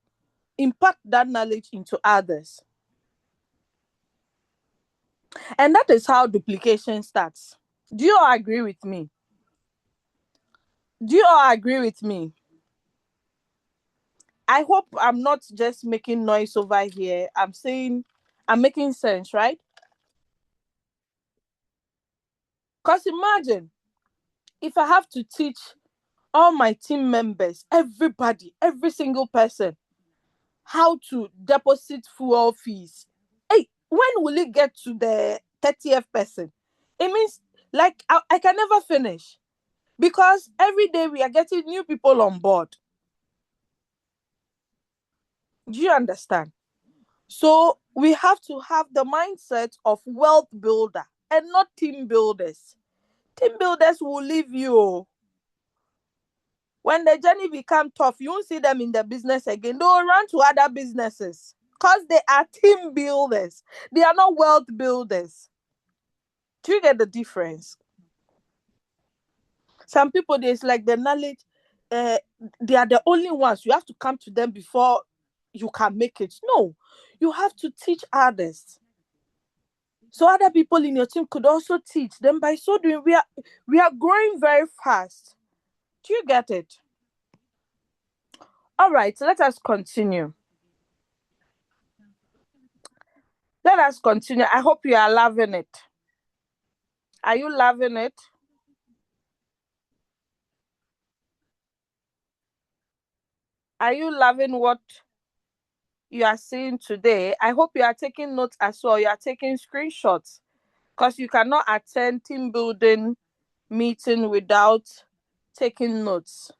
impart that knowledge into others. And that is how duplication starts. Do you all agree with me? Do you all agree with me? I hope I'm not just making noise over here. I'm saying I'm making sense, right? Because imagine if I have to teach all my team members, everybody, every single person, how to deposit fuel fees. Hey, when will it get to the 30th person? It means like I can never finish because every day we are getting new people on board. Do you understand? So we have to have the mindset of wealth builder and not team builders. Team builders will leave you. When the journey become tough, you won't see them in the business again. They will run to other businesses because they are team builders. They are not wealth builders. Do you get the difference? Some people, there's like the knowledge, uh, they are the only ones. You have to come to them before you can make it. No, you have to teach others. So other people in your team could also teach. Then by so doing, we are growing very fast. Do you get it? All right, so let us continue. Let us continue. I hope you are loving it. Are you loving it? Are you loving what you are seeing today? I hope you are taking notes as well. You are taking screenshots because you cannot attend team building meeting without taking notes.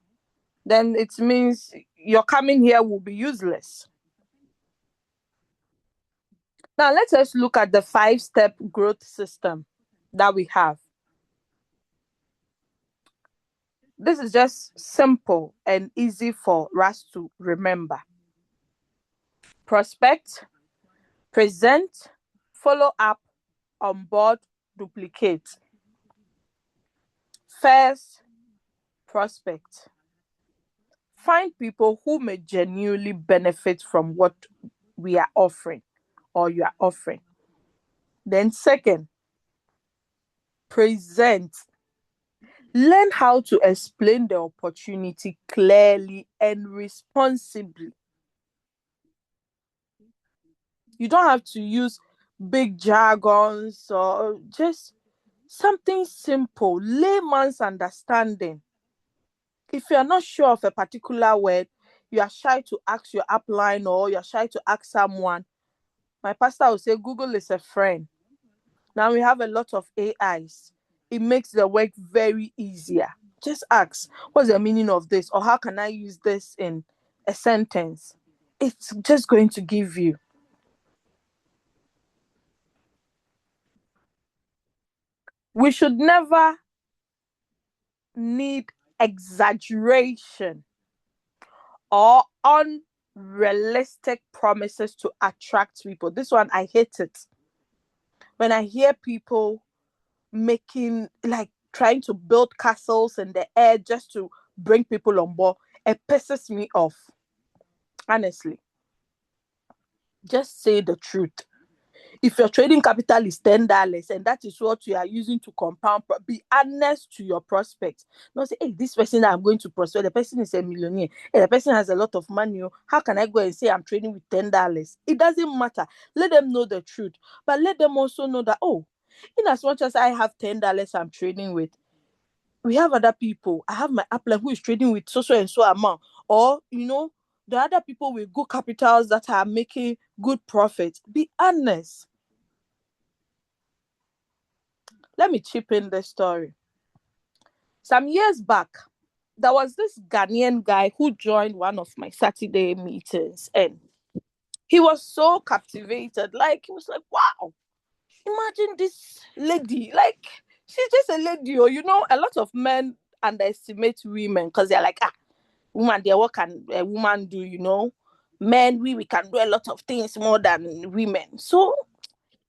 Then it means your coming here will be useless. Now let us look at the 5-step growth system that we have. This is just simple and easy for us to remember. Prospect, present, follow up, onboard, duplicate. First, prospect. Find people who may genuinely benefit from what we are offering or you are offering. Then, second, present. Learn how to explain the opportunity clearly and responsibly. You don't have to use big jargons or just something simple, layman's understanding. If you're not sure of a particular word, you are shy to ask your upline or you're shy to ask someone. My pastor will say, Google is a friend. Now we have a lot of AIs. It makes the work very easier. Just ask, what's the meaning of this? Or how can I use this in a sentence? It's just going to give you. We should never need exaggeration or unrealistic promises to attract people. This one, I hate it. When I hear people making, like, trying to build castles in the air just to bring people on board, it pisses me off. Honestly, just say the truth. If your trading capital is $10 and that is what you are using to compound, be honest to your prospects. Not say, hey, this person that I'm going to prospect, the person is a millionaire. Hey, the person has a lot of money. How can I go and say I'm trading with $10? It doesn't matter. Let them know the truth. But let them also know that, oh, in as much as I have $10 I'm trading with, we have other people. I have my upline who is trading with so and so amount. Or, the other people with good capitals that are making good profits. Be honest. Let me chip in the story. Some years back, there was this Ghanaian guy who joined one of my Saturday meetings, and he was so captivated. Like, he was like, wow, imagine this lady. Like, she's just a lady. Or, a lot of men underestimate women because they're like, woman, there, what can a woman do? Men, we can do a lot of things more than women. So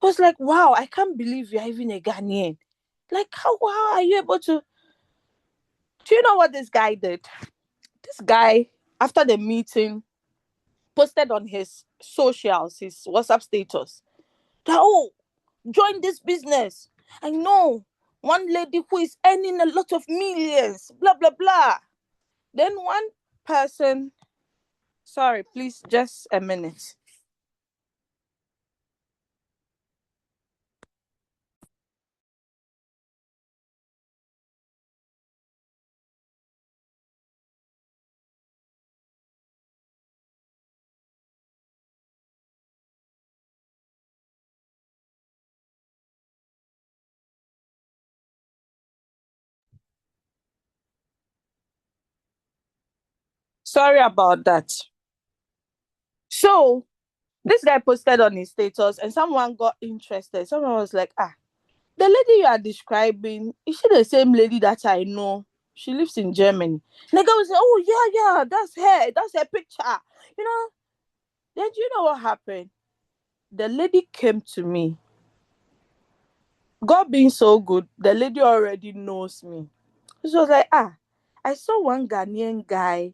I was like, wow, I can't believe you're even a Ghanaian. Like, how are you able to? Do you know what this guy did? This guy, after the meeting, posted on his socials, his WhatsApp status, that, oh, join this business. I know one lady who is earning a lot of millions, blah, blah, blah. Then one person Sorry, please, just a minute. Sorry about that. So, this guy posted on his status and someone got interested. Someone was like, ah, the lady you are describing, is she the same lady that I know? She lives in Germany. And the guy was like, oh, yeah, yeah, that's her. That's her picture. You know, then do you know what happened? The lady came to me. God being so good, the lady already knows me. She was like, ah, I saw one Ghanaian guy,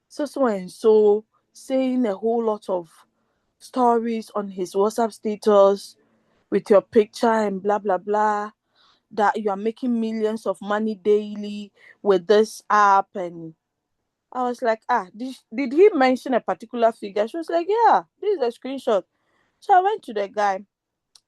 so and so, saying a whole lot of stories on his WhatsApp status with your picture and blah, blah, blah, that you are making millions of money daily with this app. And I was like, ah, did he mention a particular figure? She was like, yeah, this is a screenshot. So I went to the guy.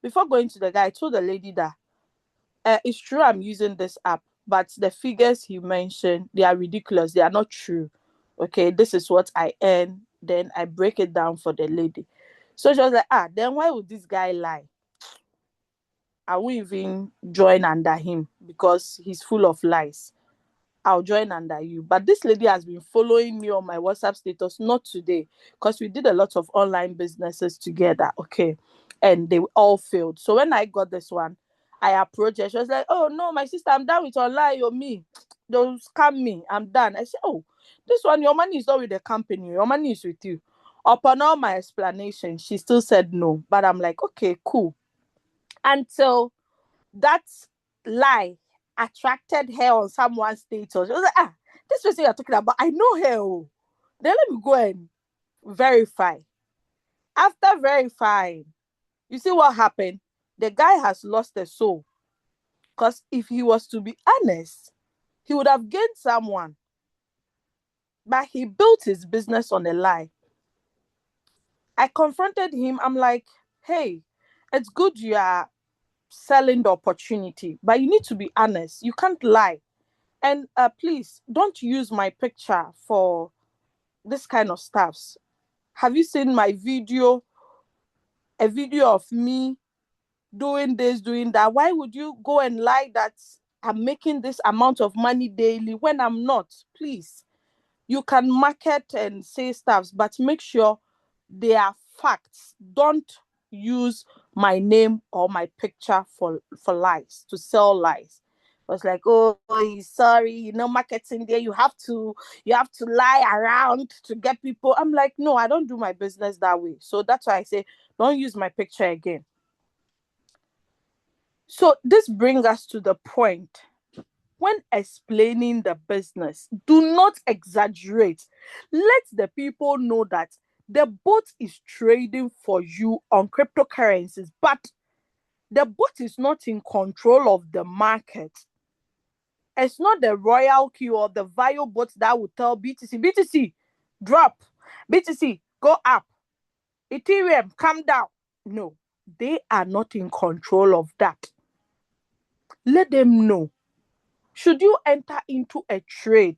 Before going to the guy, I told the lady that it's true I'm using this app, but the figures he mentioned, they are ridiculous. They are not true. Okay, this is what I earn. Then I break it down for the lady. So she was like, ah, then why would this guy lie? I won't even join under him because he's full of lies. I'll join under you. But this lady has been following me on my WhatsApp status, not today, because we did a lot of online businesses together. Okay. And they all failed. So when I got this one, I approached her. She was like, oh, no, my sister, I'm done with online. You're me. Don't scam me. I'm done. I said, oh, this one, your money is not with the company. Your money is with you. Upon all my explanation, she still said no. But I'm like, okay, cool. Until that lie attracted her on someone's status. She was like, ah, this person you're talking about, I know her. Oh. Then let me go and verify. After verifying, you see what happened? The guy has lost a soul. Because if he was to be honest, he would have gained someone. But he built his business on a lie. I confronted him. I'm like, hey, it's good you are selling the opportunity, but you need to be honest. You can't lie. And please don't use my picture for this kind of stuffs. Have you seen my video? A video of me doing this, doing that. Why would you go and lie that I'm making this amount of money daily when I'm not? Please, you can market and say stuffs, but make sure they are facts. Don't use my name or my picture for lies, to sell lies. I was like, oh, he's sorry, marketing there. You have to lie around to get people. I'm like, no, I don't do my business that way. So that's why I say, don't use my picture again. So this brings us to the point. When explaining the business, do not exaggerate. Let the people know that the bot is trading for you on cryptocurrencies, but the bot is not in control of the market. It's not the royal queue or the VAYOH bot that will tell BTC, drop, BTC, go up, Ethereum, come down. No, they are not in control of that. Let them know. Should you enter into a trade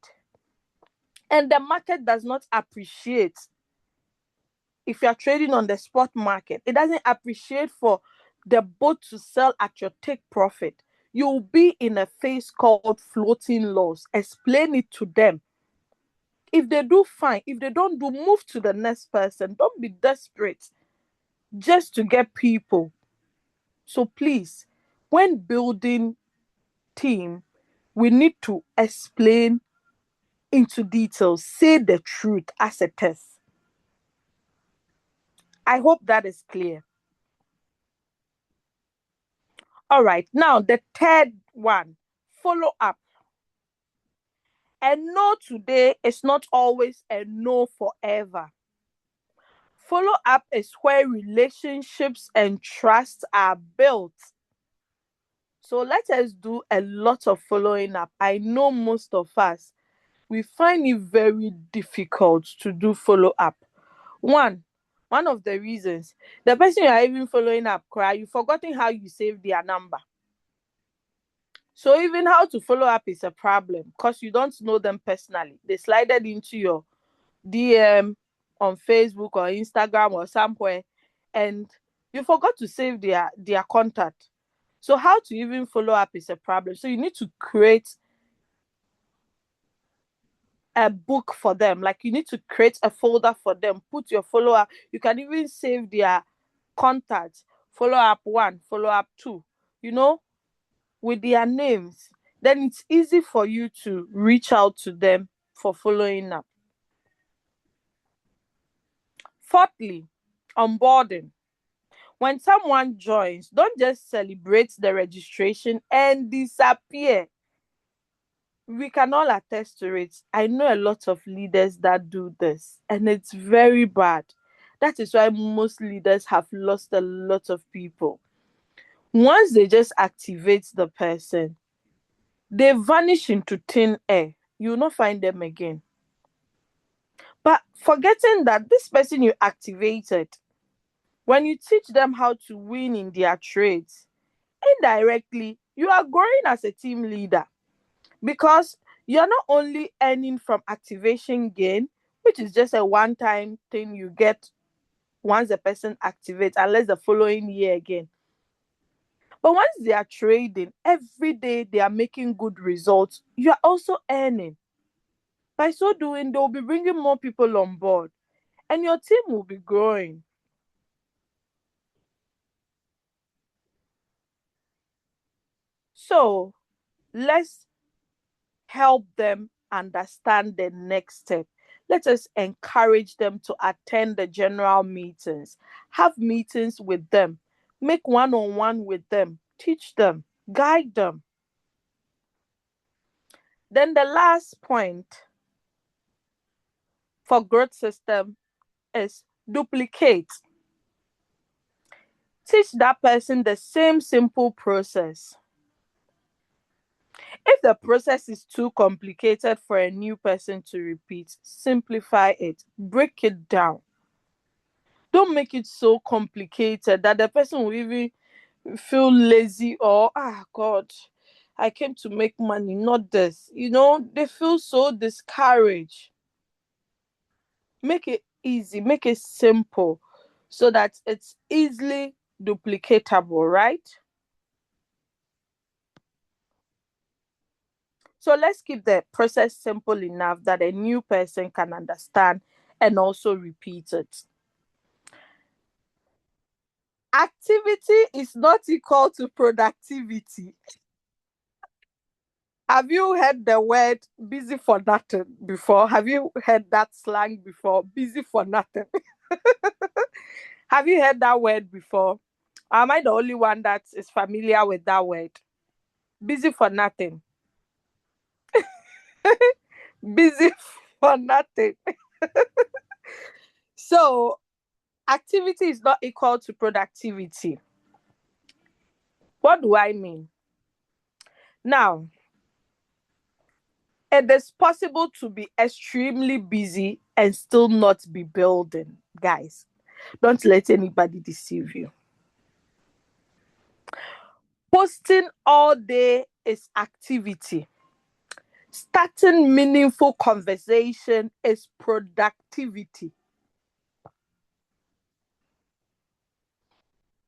and the market does not appreciate, if you're trading on the spot market, it doesn't appreciate for the boat to sell at your take profit, you'll be in a phase called floating loss. Explain it to them. If they do, fine. If they don't do, move to the next person. Don't be desperate just to get people. So please, when building team, we need to explain into details, say the truth as it is. I hope that is clear. All right, now the third one, follow up. A no today is not always a no forever. Follow up is where relationships and trust are built. So let us do a lot of following up. I know most of us, we find it very difficult to do follow up. One of the reasons, the person you are even following up, you've forgotten how you saved their number. So even how to follow up is a problem because you don't know them personally. They slided into your DM on Facebook or Instagram or somewhere, and you forgot to save their contact. So how to even follow up is a problem. So you need to create a book for them. Like you need to create a folder for them. Put your follow up. You can even save their contacts. Follow up 1, follow up 2. You know, with their names. Then it's easy for you to reach out to them for following up. Fourthly, onboarding. When someone joins, don't just celebrate the registration and disappear. We can all attest to it. I know a lot of leaders that do this, and it's very bad. That is why most leaders have lost a lot of people. Once they just activate the person, they vanish into thin air. You will not find them again. But forgetting that this person you activated, when you teach them how to win in their trades, indirectly, you are growing as a team leader because you're not only earning from activation gain, which is just a one-time thing you get once the person activates, unless the following year again. But once they are trading, every day they are making good results, you are also earning. By so doing, they'll be bringing more people on board and your team will be growing. So let's help them understand the next step. Let us encourage them to attend the general meetings, have meetings with them, make one-on-one with them, teach them, guide them. Then the last point for growth system is duplicate. Teach that person the same simple process. If the process is too complicated for a new person to repeat, simplify it, break it down. Don't make it so complicated that the person will even feel lazy or, God, I came to make money, not this. They feel so discouraged. Make it easy, make it simple so that it's easily duplicatable, right? So let's keep the process simple enough that a new person can understand and also repeat it. Activity is not equal to productivity. Have you heard the word busy for nothing before? Have you heard that slang before? Busy for nothing. Have you heard that word before? Am I the only one that is familiar with that word? Busy for nothing. Busy for nothing. So, activity is not equal to productivity. What do I mean? Now, it is possible to be extremely busy and still not be building, guys. Don't let anybody deceive you. Posting all day is activity. Starting meaningful conversation is productivity.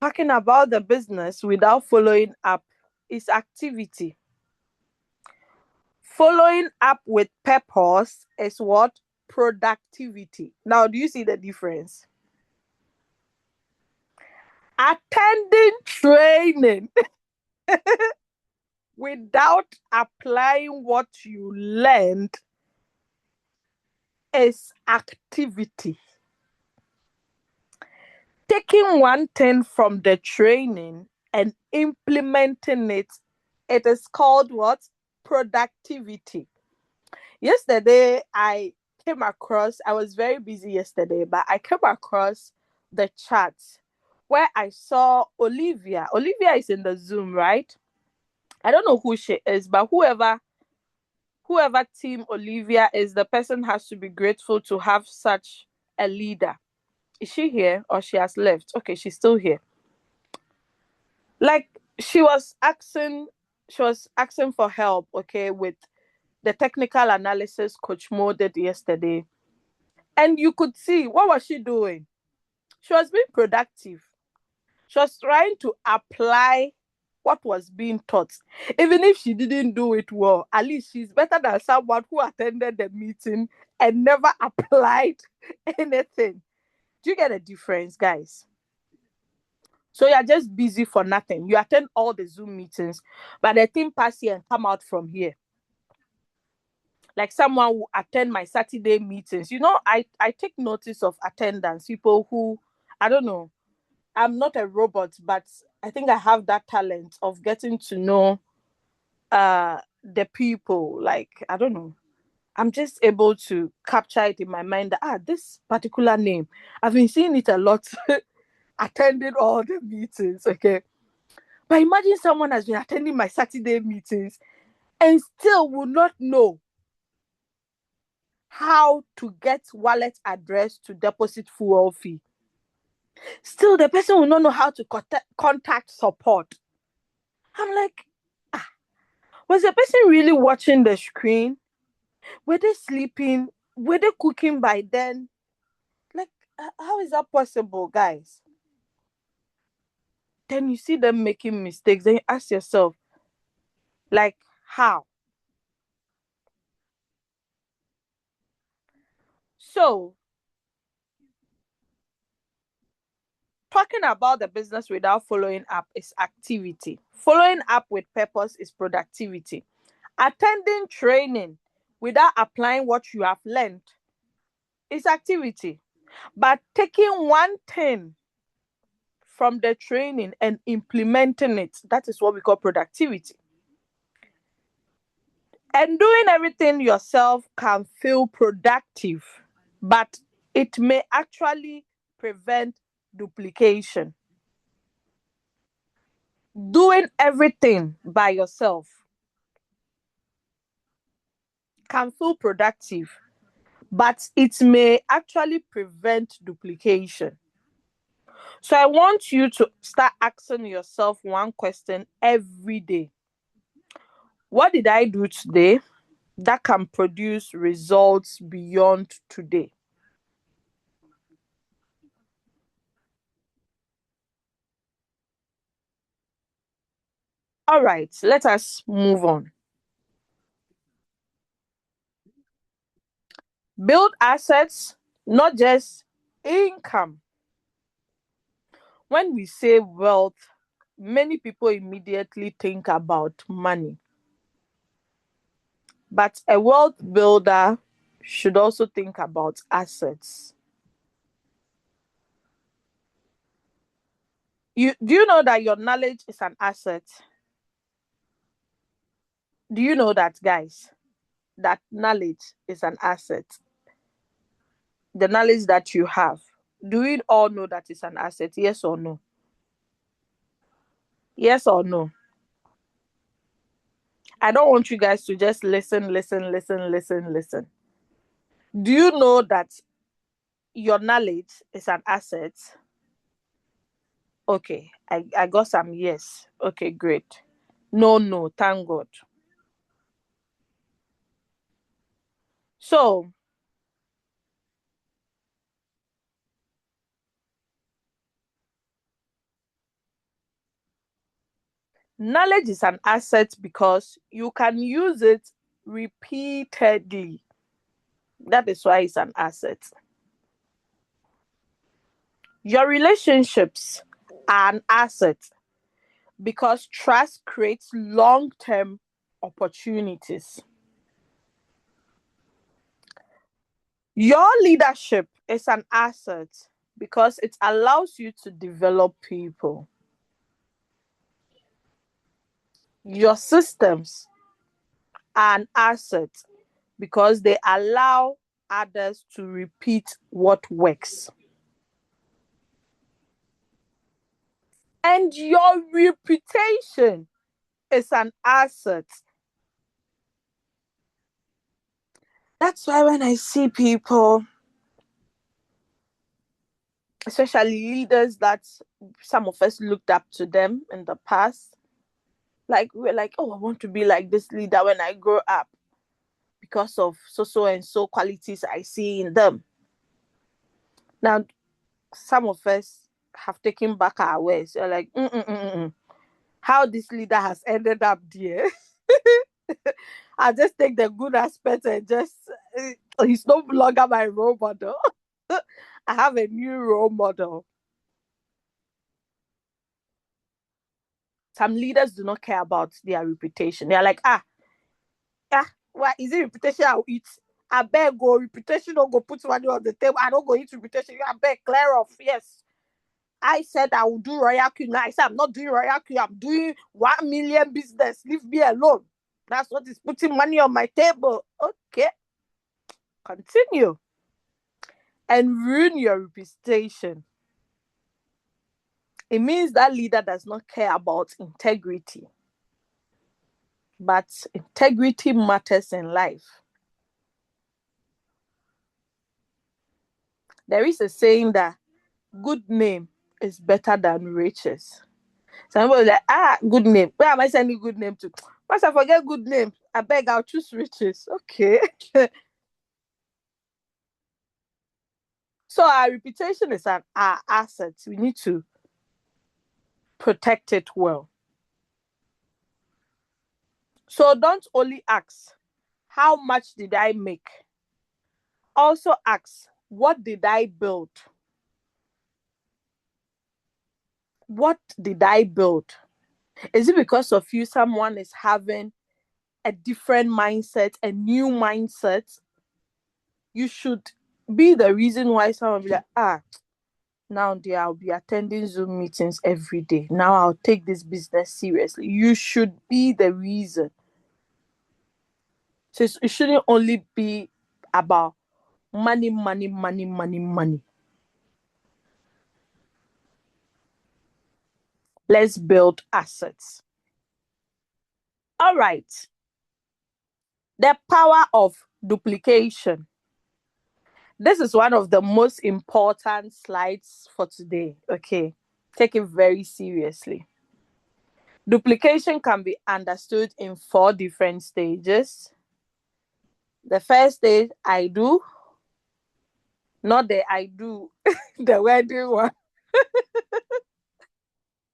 Talking about the business without following up is activity. Following up with purpose is what? Productivity. Now, do you see the difference? Attending training without applying what you learned is activity. Taking one thing from the training and implementing it, it is called what? Productivity. Yesterday, I was very busy yesterday, but I came across the chat where I saw Olivia. Olivia is in the Zoom, right? I don't know who she is, but whoever team Olivia is, the person has to be grateful to have such a leader. Is she here or she has left? Okay, she's still here. Like she was asking for help, okay, with the technical analysis Coach Mo did yesterday. And you could see, what was she doing? She was being productive. She was trying to apply what was being taught. Even if she didn't do it well, at least she's better than someone who attended the meeting and never applied anything. Do you get a difference, guys? So you're just busy for nothing. You attend all the Zoom meetings, but the thing pass here and come out from here. Like someone who attend my Saturday meetings. I take notice of attendance. People who, I don't know, I'm not a robot, but I think I have that talent of getting to know the people. Like, I don't know. I'm just able to capture it in my mind that this particular name, I've been seeing it a lot, attending all the meetings. Okay. But imagine someone has been attending my Saturday meetings and still will not know how to get wallet address to deposit fuel fee. Still, the person will not know how to contact support. I'm like, was the person really watching the screen? Were they sleeping? Were they cooking by then? Like, how is that possible, guys? Then you see them making mistakes. Then you ask yourself, like, how? So, talking about the business without following up is activity. Following up with purpose is productivity. Attending training without applying what you have learned is activity. But taking one thing from the training and implementing it, that is what we call productivity. And doing everything yourself can feel productive, but it may actually prevent duplication. Doing everything by yourself can feel productive, but it may actually prevent duplication. So I want you to start asking yourself one question every day. What did I do today that can produce results beyond today? All right, let us move on. Build assets, not just income. When we say wealth, many people immediately think about money. But a wealth builder should also think about assets. Do you know that your knowledge is an asset? Do you know that, guys? That knowledge is an asset. The knowledge that you have. Do we all know that it's an asset? Yes or no? Yes or no? I don't want you guys to just listen, listen, listen, listen, listen. Do you know that your knowledge is an asset? Okay, I got some yes. Okay, great. No, no, thank God. So, knowledge is an asset because you can use it repeatedly. That is why it's an asset. Your relationships are an asset because trust creates long term opportunities. Your leadership is an asset because it allows you to develop people. Your systems are an asset because they allow others to repeat what works. And your reputation is an asset. That's why when I see people especially leaders that some of us looked up to them in the past. Like we're like, oh, I want to be like this leader when I grow up because of so and so qualities I see in them. Now, some of us have taken back our words. You're like, how this leader has ended up there. I just take the good aspect and just he's no longer my role model. I have a new role model. Some leaders do not care about their reputation. They're like, why is it reputation I'll eat? I beg go reputation don't go put money on the table. I don't go eat reputation. I beg clear off. Yes. I said I will do Royal Queen. I said I'm not doing Royal Queen. I'm doing 1 million business. Leave me alone. That's what is putting money on my table. Okay. Continue. And ruin your reputation. It means that leader does not care about integrity. But integrity matters in life. There is a saying that good name is better than riches. Somebody like, good name. Where am I sending good name to? Once I forget good name, I beg I'll choose riches. Okay. So our reputation is our asset. We need to protect it well. So don't only ask, how much did I make? Also ask, what did I build? What did I build? Is it because of you someone is having a different mindset, a new mindset? You should be the reason why someone be like, now I'll be attending Zoom meetings every day. Now I'll take this business seriously. You should be the reason. So it shouldn't only be about money, money, money, money, money. Let's build assets. All right. The power of duplication. This is one of the most important slides for today. Okay. Take it very seriously. Duplication can be understood in 4 different stages. The first stage, I do, not the I do, the wedding one.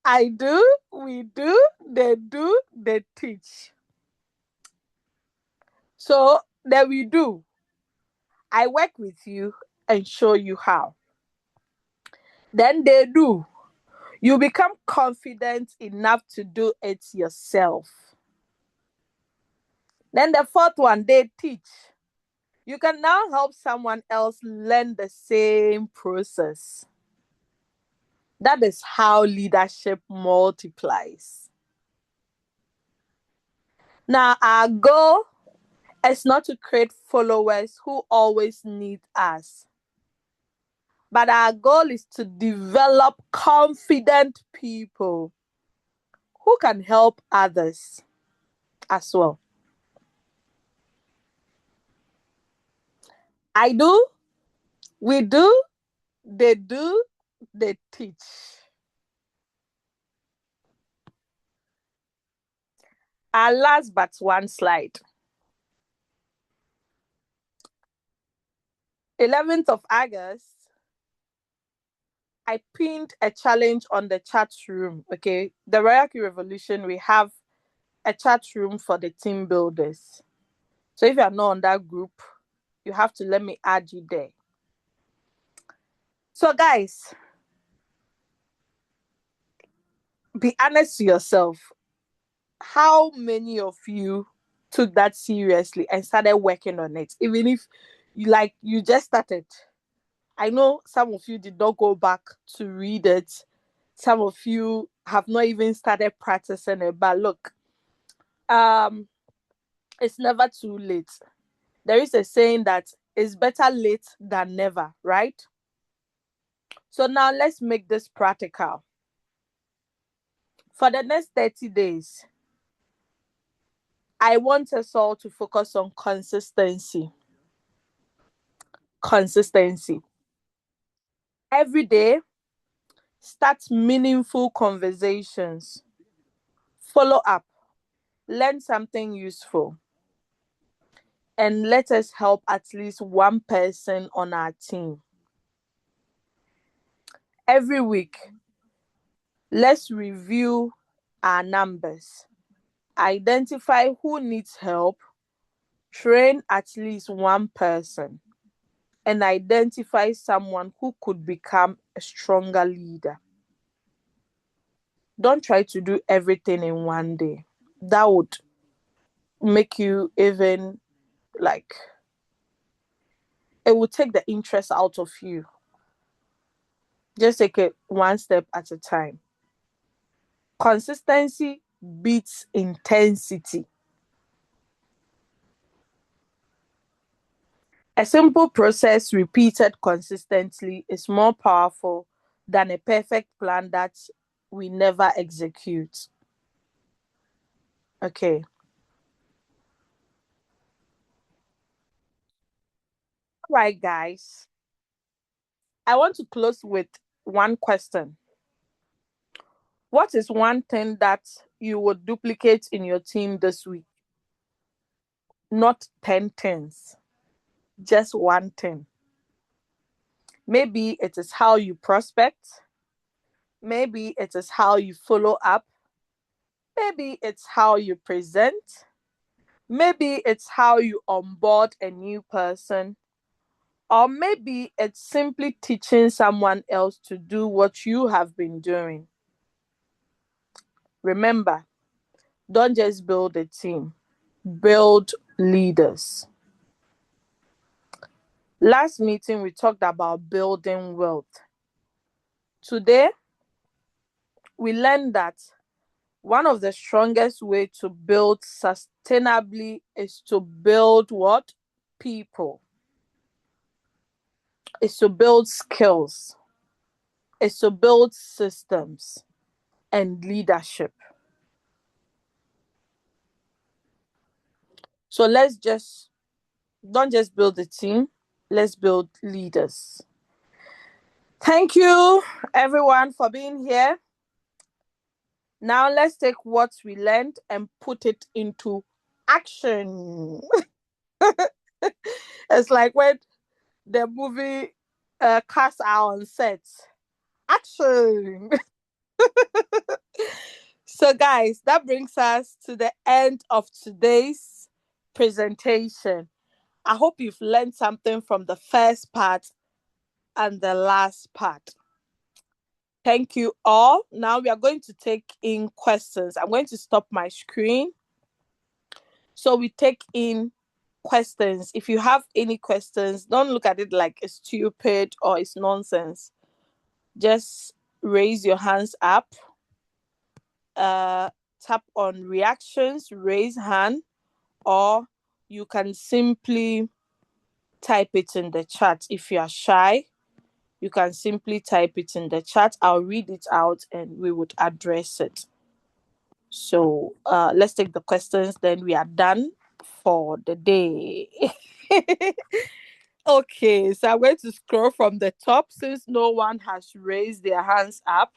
I do, we do, they teach. So then we do. I work with you and show you how. Then they do. You become confident enough to do it yourself. Then the fourth one, they teach. You can now help someone else learn the same process. That is how leadership multiplies. Now, our goal is not to create followers who always need us, but our goal is to develop confident people who can help others as well. I do, we do, they teach. Our last but one slide. 11th of August, I pinned a challenge on the chat room. Okay, the Royalty Revolution, we have a chat room for the team builders. So if you're not on that group, you have to let me add you there. So guys, be honest to yourself. How many of you took that seriously and started working on it? Even if you just started. I know some of you did not go back to read it. Some of you have not even started practicing it. But look, it's never too late. There is a saying that it's better late than never, right? So now let's make this practical. For the next 30 days, I want us all to focus on consistency. Consistency. Every day, start meaningful conversations. Follow up. Learn something useful. And let us help at least one person on our team. Every week, let's review our numbers. Identify who needs help. Train at least one person. And identify someone who could become a stronger leader. Don't try to do everything in one day. That would make you even like, it will take the interest out of you. Just take it one step at a time. Consistency beats intensity. A simple process repeated consistently is more powerful than a perfect plan that we never execute. Okay. All right, guys. I want to close with one question. What is one thing that you would duplicate in your team this week? Not 10 things, just one thing. Maybe it is how you prospect. Maybe it is how you follow up. Maybe it's how you present. Maybe it's how you onboard a new person. Or maybe it's simply teaching someone else to do what you have been doing. Remember, don't just build a team, build leaders. Last meeting, we talked about building wealth. Today, we learned that one of the strongest way to build sustainably is to build what? People. Is to build skills. Is to build systems and leadership. So let's just don't just build a team, let's build leaders. Thank you everyone for being here. Now let's take what we learned and put it into action. It's like when the movie cast are on set. Action. So guys, that brings us to the end of today's presentation. I hope you've learned something from the first part and the last part. Thank you all. Now we are going to take in questions. I'm going to stop my screen so we take in questions. If you have any questions, don't look at it like it's stupid or it's nonsense. Just raise your hands up. Tap on reactions, raise hand, or you can simply type it in the chat. If you are shy, you can simply type it in the chat. I'll read it out and we would address it. So let's take the questions, then we are done for the day. Okay, so I'm going to scroll from the top since no one has raised their hands up.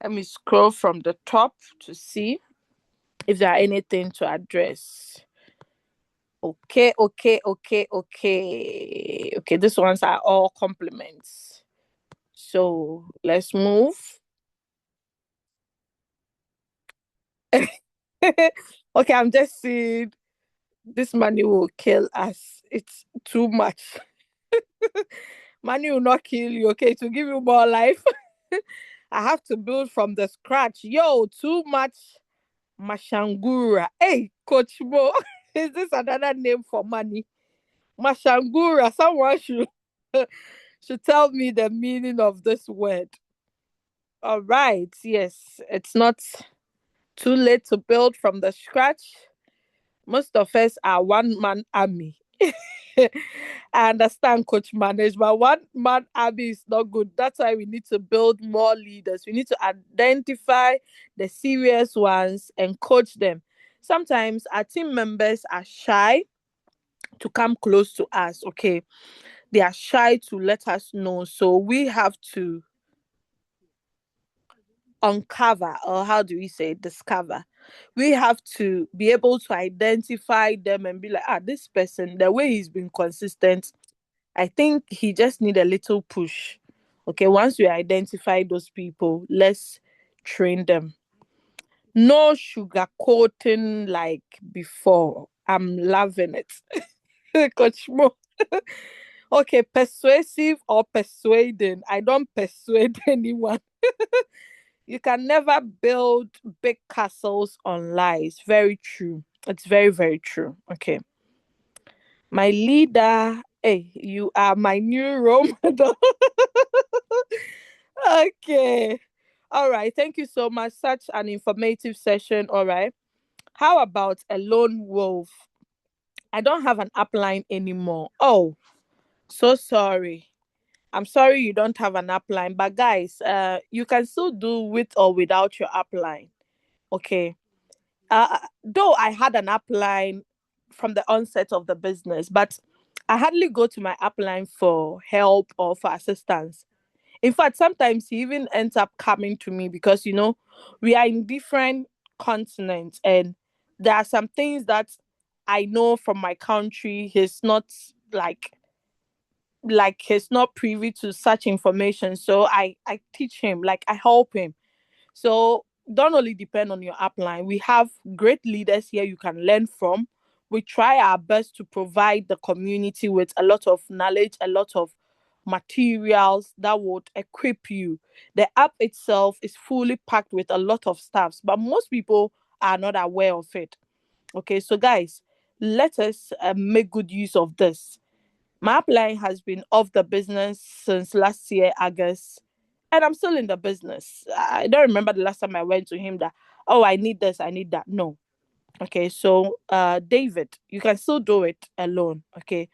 Let me scroll from the top to see if there are anything to address. Okay, okay, okay, okay. Okay, these ones are all compliments. So let's move. Okay, I'm just seeing this money will kill us. It's too much. Money will not kill you, okay? To give you more life. I have to build from the scratch. Yo, too much Mashangura. Hey, Coach Mo, is this another name for money? Mashangura. Someone should should tell me the meaning of this word. All right. Yes, it's not too late to build from the scratch. Most of us are one man army. I understand, Coach Manage, but one man army is not good. That's why we need to build more leaders. We need to identify the serious ones and coach them. Sometimes our team members are shy to come close to us, okay? They are shy to let us know. So we have to uncover, or how do we say discover. We have to be able to identify them and be like, this person, the way he's been consistent, I think he just need a little push. Okay, once we identify those people, let's train them. No sugarcoating like before. I'm loving it. Coach Mo. Okay, persuasive or persuading. I don't persuade anyone. You can never build big castles on lies. Very true. It's very, very true. Okay. My leader, hey, you are my new role model. Okay. All right. Thank you so much. Such an informative session. All right. How about a lone wolf? I don't have an upline anymore. Oh, so sorry. I'm sorry you don't have an upline, but guys, you can still do with or without your upline. Okay. Though I had an upline from the onset of the business, but I hardly go to my upline for help or for assistance. In fact, sometimes he even ends up coming to me because we are in different continents, and there are some things that I know from my country. He's not like he's not privy to such information. So I teach him, like I help him. So don't only depend on your upline. We have great leaders here you can learn from. We try our best to provide the community with a lot of knowledge, a lot of materials that would equip you. The app itself is fully packed with a lot of stuffs, but most people are not aware of it. Okay, so guys, let us make good use of this. My upline has been off the business since last year, August, and I'm still in the business. I don't remember the last time I went to him that, oh, I need this, I need that. No. Okay, so David, you can still do it alone. Okay,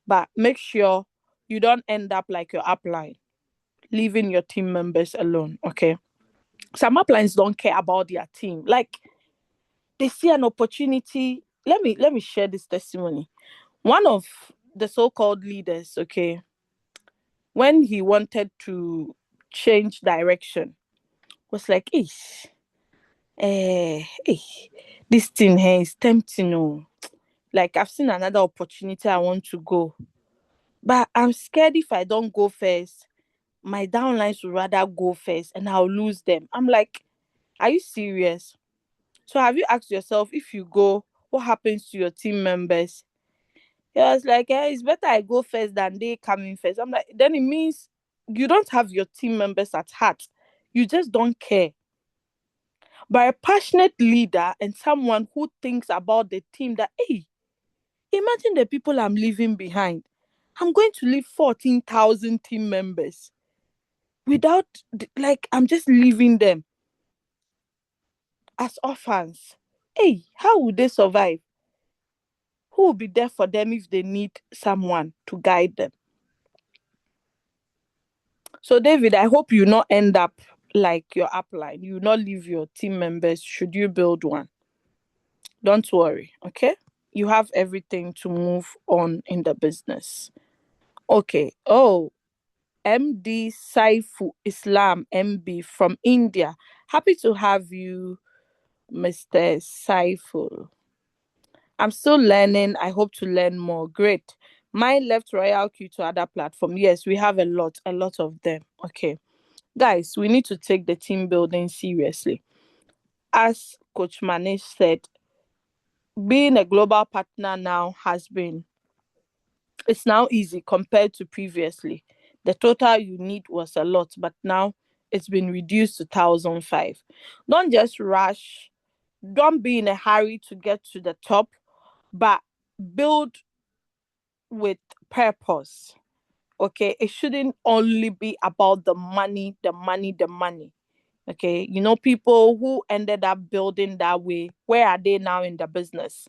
but make sure you don't end up like your upline, leaving your team members alone. Okay, some uplines don't care about their team. Like they see an opportunity. Let me share this testimony. One of the so-called leaders, okay, when he wanted to change direction, was like, eh, this thing here is tempting. Oh. Like, I've seen another opportunity I want to go. But I'm scared if I don't go first, my downlines will rather go first and I'll lose them. I'm like, are you serious? So have you asked yourself, if you go, what happens to your team members? He was like, it's better I go first than they coming first. I'm like, then it means you don't have your team members at heart. You just don't care. But a passionate leader and someone who thinks about the team that, hey, imagine the people I'm leaving behind. I'm going to leave 14,000 team members without, like, I'm just leaving them as orphans. Hey, how would they survive? Who will be there for them if they need someone to guide them? So, David, I hope you not end up like your upline. You not leave your team members should you build one. Don't worry, okay? You have everything to move on in the business. Okay. Oh, MD Saifu Islam MB from India. Happy to have you, Mr. Saifu. I'm still learning. I hope to learn more. Great. My left royal queue to other platform. Yes, we have a lot of them. Okay. Guys, we need to take the team building seriously. As Coach Manish said, being a global partner now it's now easy compared to previously. The total you need was a lot, but now it's been reduced to 1,005. Don't just rush. Don't be in a hurry to get to the top, but build with purpose. Okay, it shouldn't only be about the money, the money, the money. Okay, people who ended up building that way, where are they now in the business?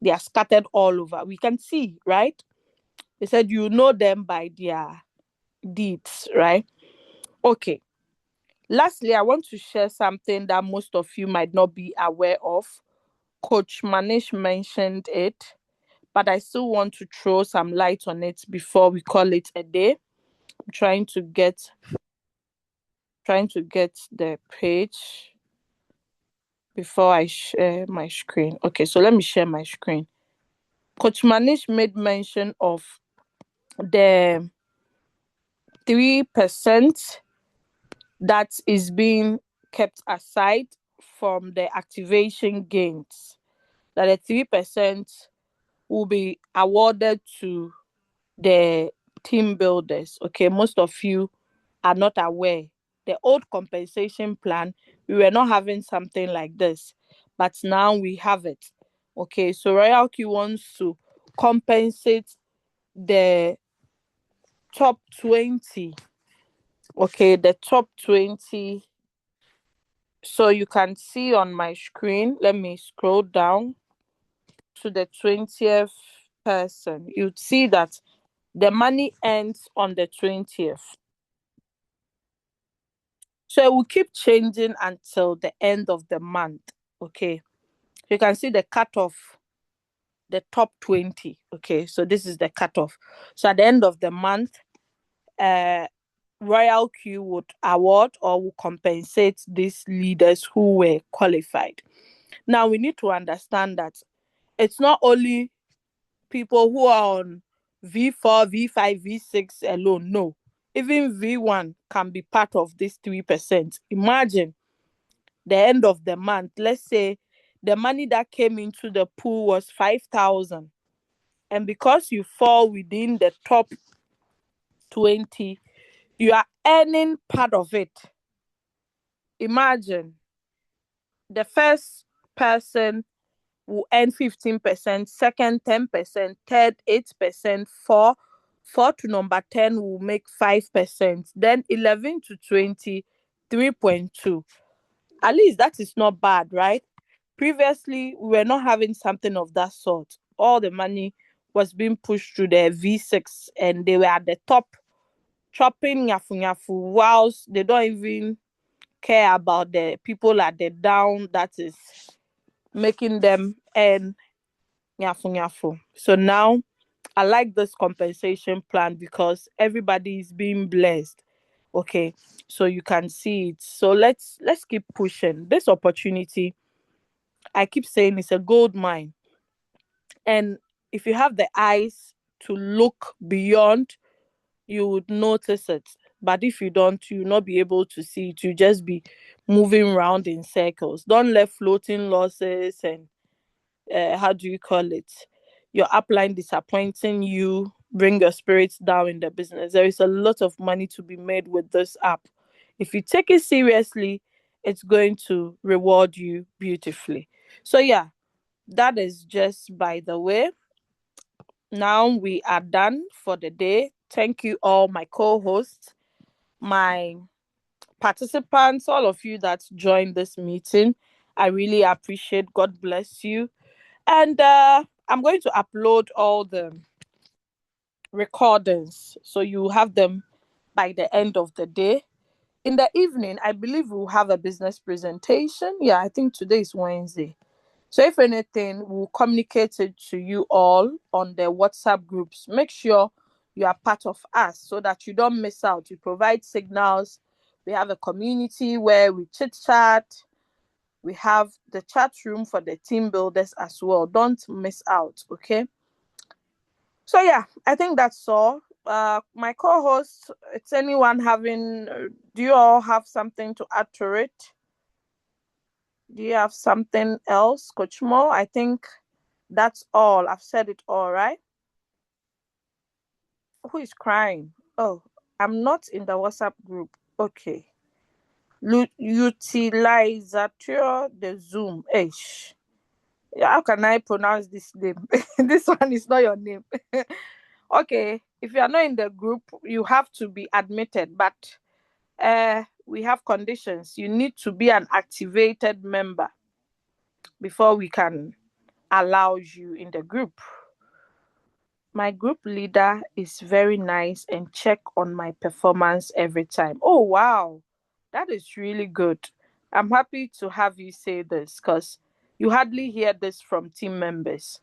They are scattered all over. We can see, right? They said you know them by their deeds, right? Okay. Lastly, I want to share something that most of you might not be aware of. Coach Manish mentioned it, but I still want to throw some light on it before we call it a day. I'm trying to get the page before I share my screen. Okay, so let me share my screen. Coach Manish made mention of the 3% that is being kept aside from the activation gains. That the 3% will be awarded to the team builders. Okay, most of you are not aware. The old compensation plan, we were not having something like this, but now we have it. Okay, so Royal Q wants to compensate the top 20. Okay, the top 20. So you can see on my screen, let me scroll down to the 20th person. You'd see that the money ends on the 20th. So it will keep changing until the end of the month. Okay. You can see the cutoff, the top 20. Okay. So this is the cutoff. So at the end of the month, uh, Royal Q would award or will compensate these leaders who were qualified. Now we need to understand that it's not only people who are on V4, V5, V6 alone. No. Even V1 can be part of this 3%. Imagine the end of the month. Let's say the money that came into the pool was 5,000. And because you fall within the top 20, you are earning part of it. Imagine the first person will earn 15%, second 10%, third 8%, four to number 10 will make 5%, then 11 to 20, 3.2. At least that is not bad, right? Previously, we were not having something of that sort. All the money was being pushed to the V6 and they were at the top, chopping yafu yafu, whilst they don't even care about the people at the down that is making them earn yafu yafu. So now I like this compensation plan because everybody is being blessed. Okay, so you can see it. So let's keep pushing this opportunity. I keep saying it's a gold mine, and if you have the eyes to look beyond, you would notice it. But if you don't, you'll not be able to see it. You just be moving around in circles. Don't let floating losses and how do you call it, your upline disappointing you bring your spirits down in the business. There is a lot of money to be made with this app. If you take it seriously, it's going to reward you beautifully. So yeah, that is just by the way. Now we are done for the day. Thank you all my co-hosts, my participants, all of you that joined this meeting. I really appreciate. God bless you. And I'm going to upload all the recordings so you have them by the end of the day. In the evening, I believe we'll have a business presentation. Yeah, I think today is Wednesday. So if anything, we'll communicate it to you all on the WhatsApp groups. Make sure you are part of us so that you don't miss out. We provide signals. We have a community where we chit chat. We have the chat room for the team builders as well. Don't miss out, okay? So yeah, I think that's all. My co-host, it's anyone having? Do you all have something to add to it? Do you have something else, Coach Mo? I think that's all. I've said it all, right? Who is crying? Oh, I'm not in the WhatsApp group. Okay. Utilizateur the Zoom. Ish. How can I pronounce this name? This one is not your name. Okay. If you are not in the group, you have to be admitted. But we have conditions. You need to be an activated member before we can allow you in the group. My group leader is very nice and check on my performance every time. Oh wow, that is really good. I'm happy to have you say this because you hardly hear this from team members.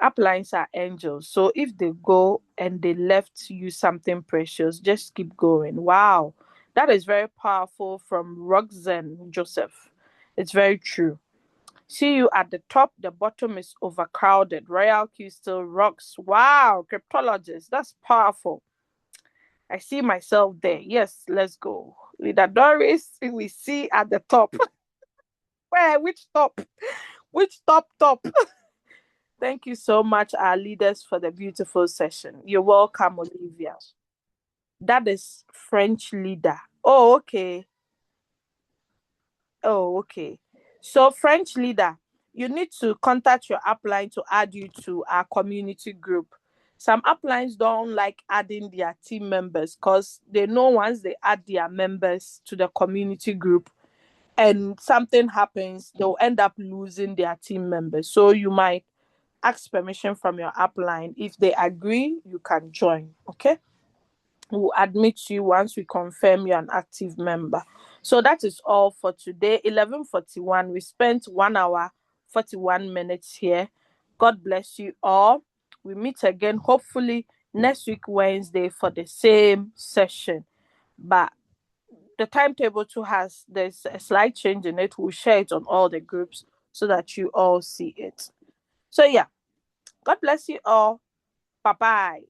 Uplines are angels. So if they go and they left you something precious, just keep going. Wow. That is very powerful from Roxanne Joseph. It's very true. See you at the top, the bottom is overcrowded. Royal Q still rocks. Wow, cryptologist, that's powerful. I see myself there. Yes, let's go. Leader Doris, we see at the top. Where? Which top? Which top? Thank you so much, our leaders, for the beautiful session. You're welcome, Olivia. That is French leader. Oh, okay. Oh, okay. So, French leader, you need to contact your upline to add you to our community group. Some uplines don't like adding their team members because they know once they add their members to the community group and something happens, they'll end up losing their team members. So, you might ask permission from your upline. If they agree, you can join. Okay. We'll admit you once we confirm you're an active member. So that is all for today. 11:41. We spent 1 hour 41 minutes here. God bless you all. We meet again hopefully next week Wednesday for the same session. But the timetable too has there's a slight change in it. We'll share it on all the groups so that you all see it. So yeah, God bless you all. Bye bye.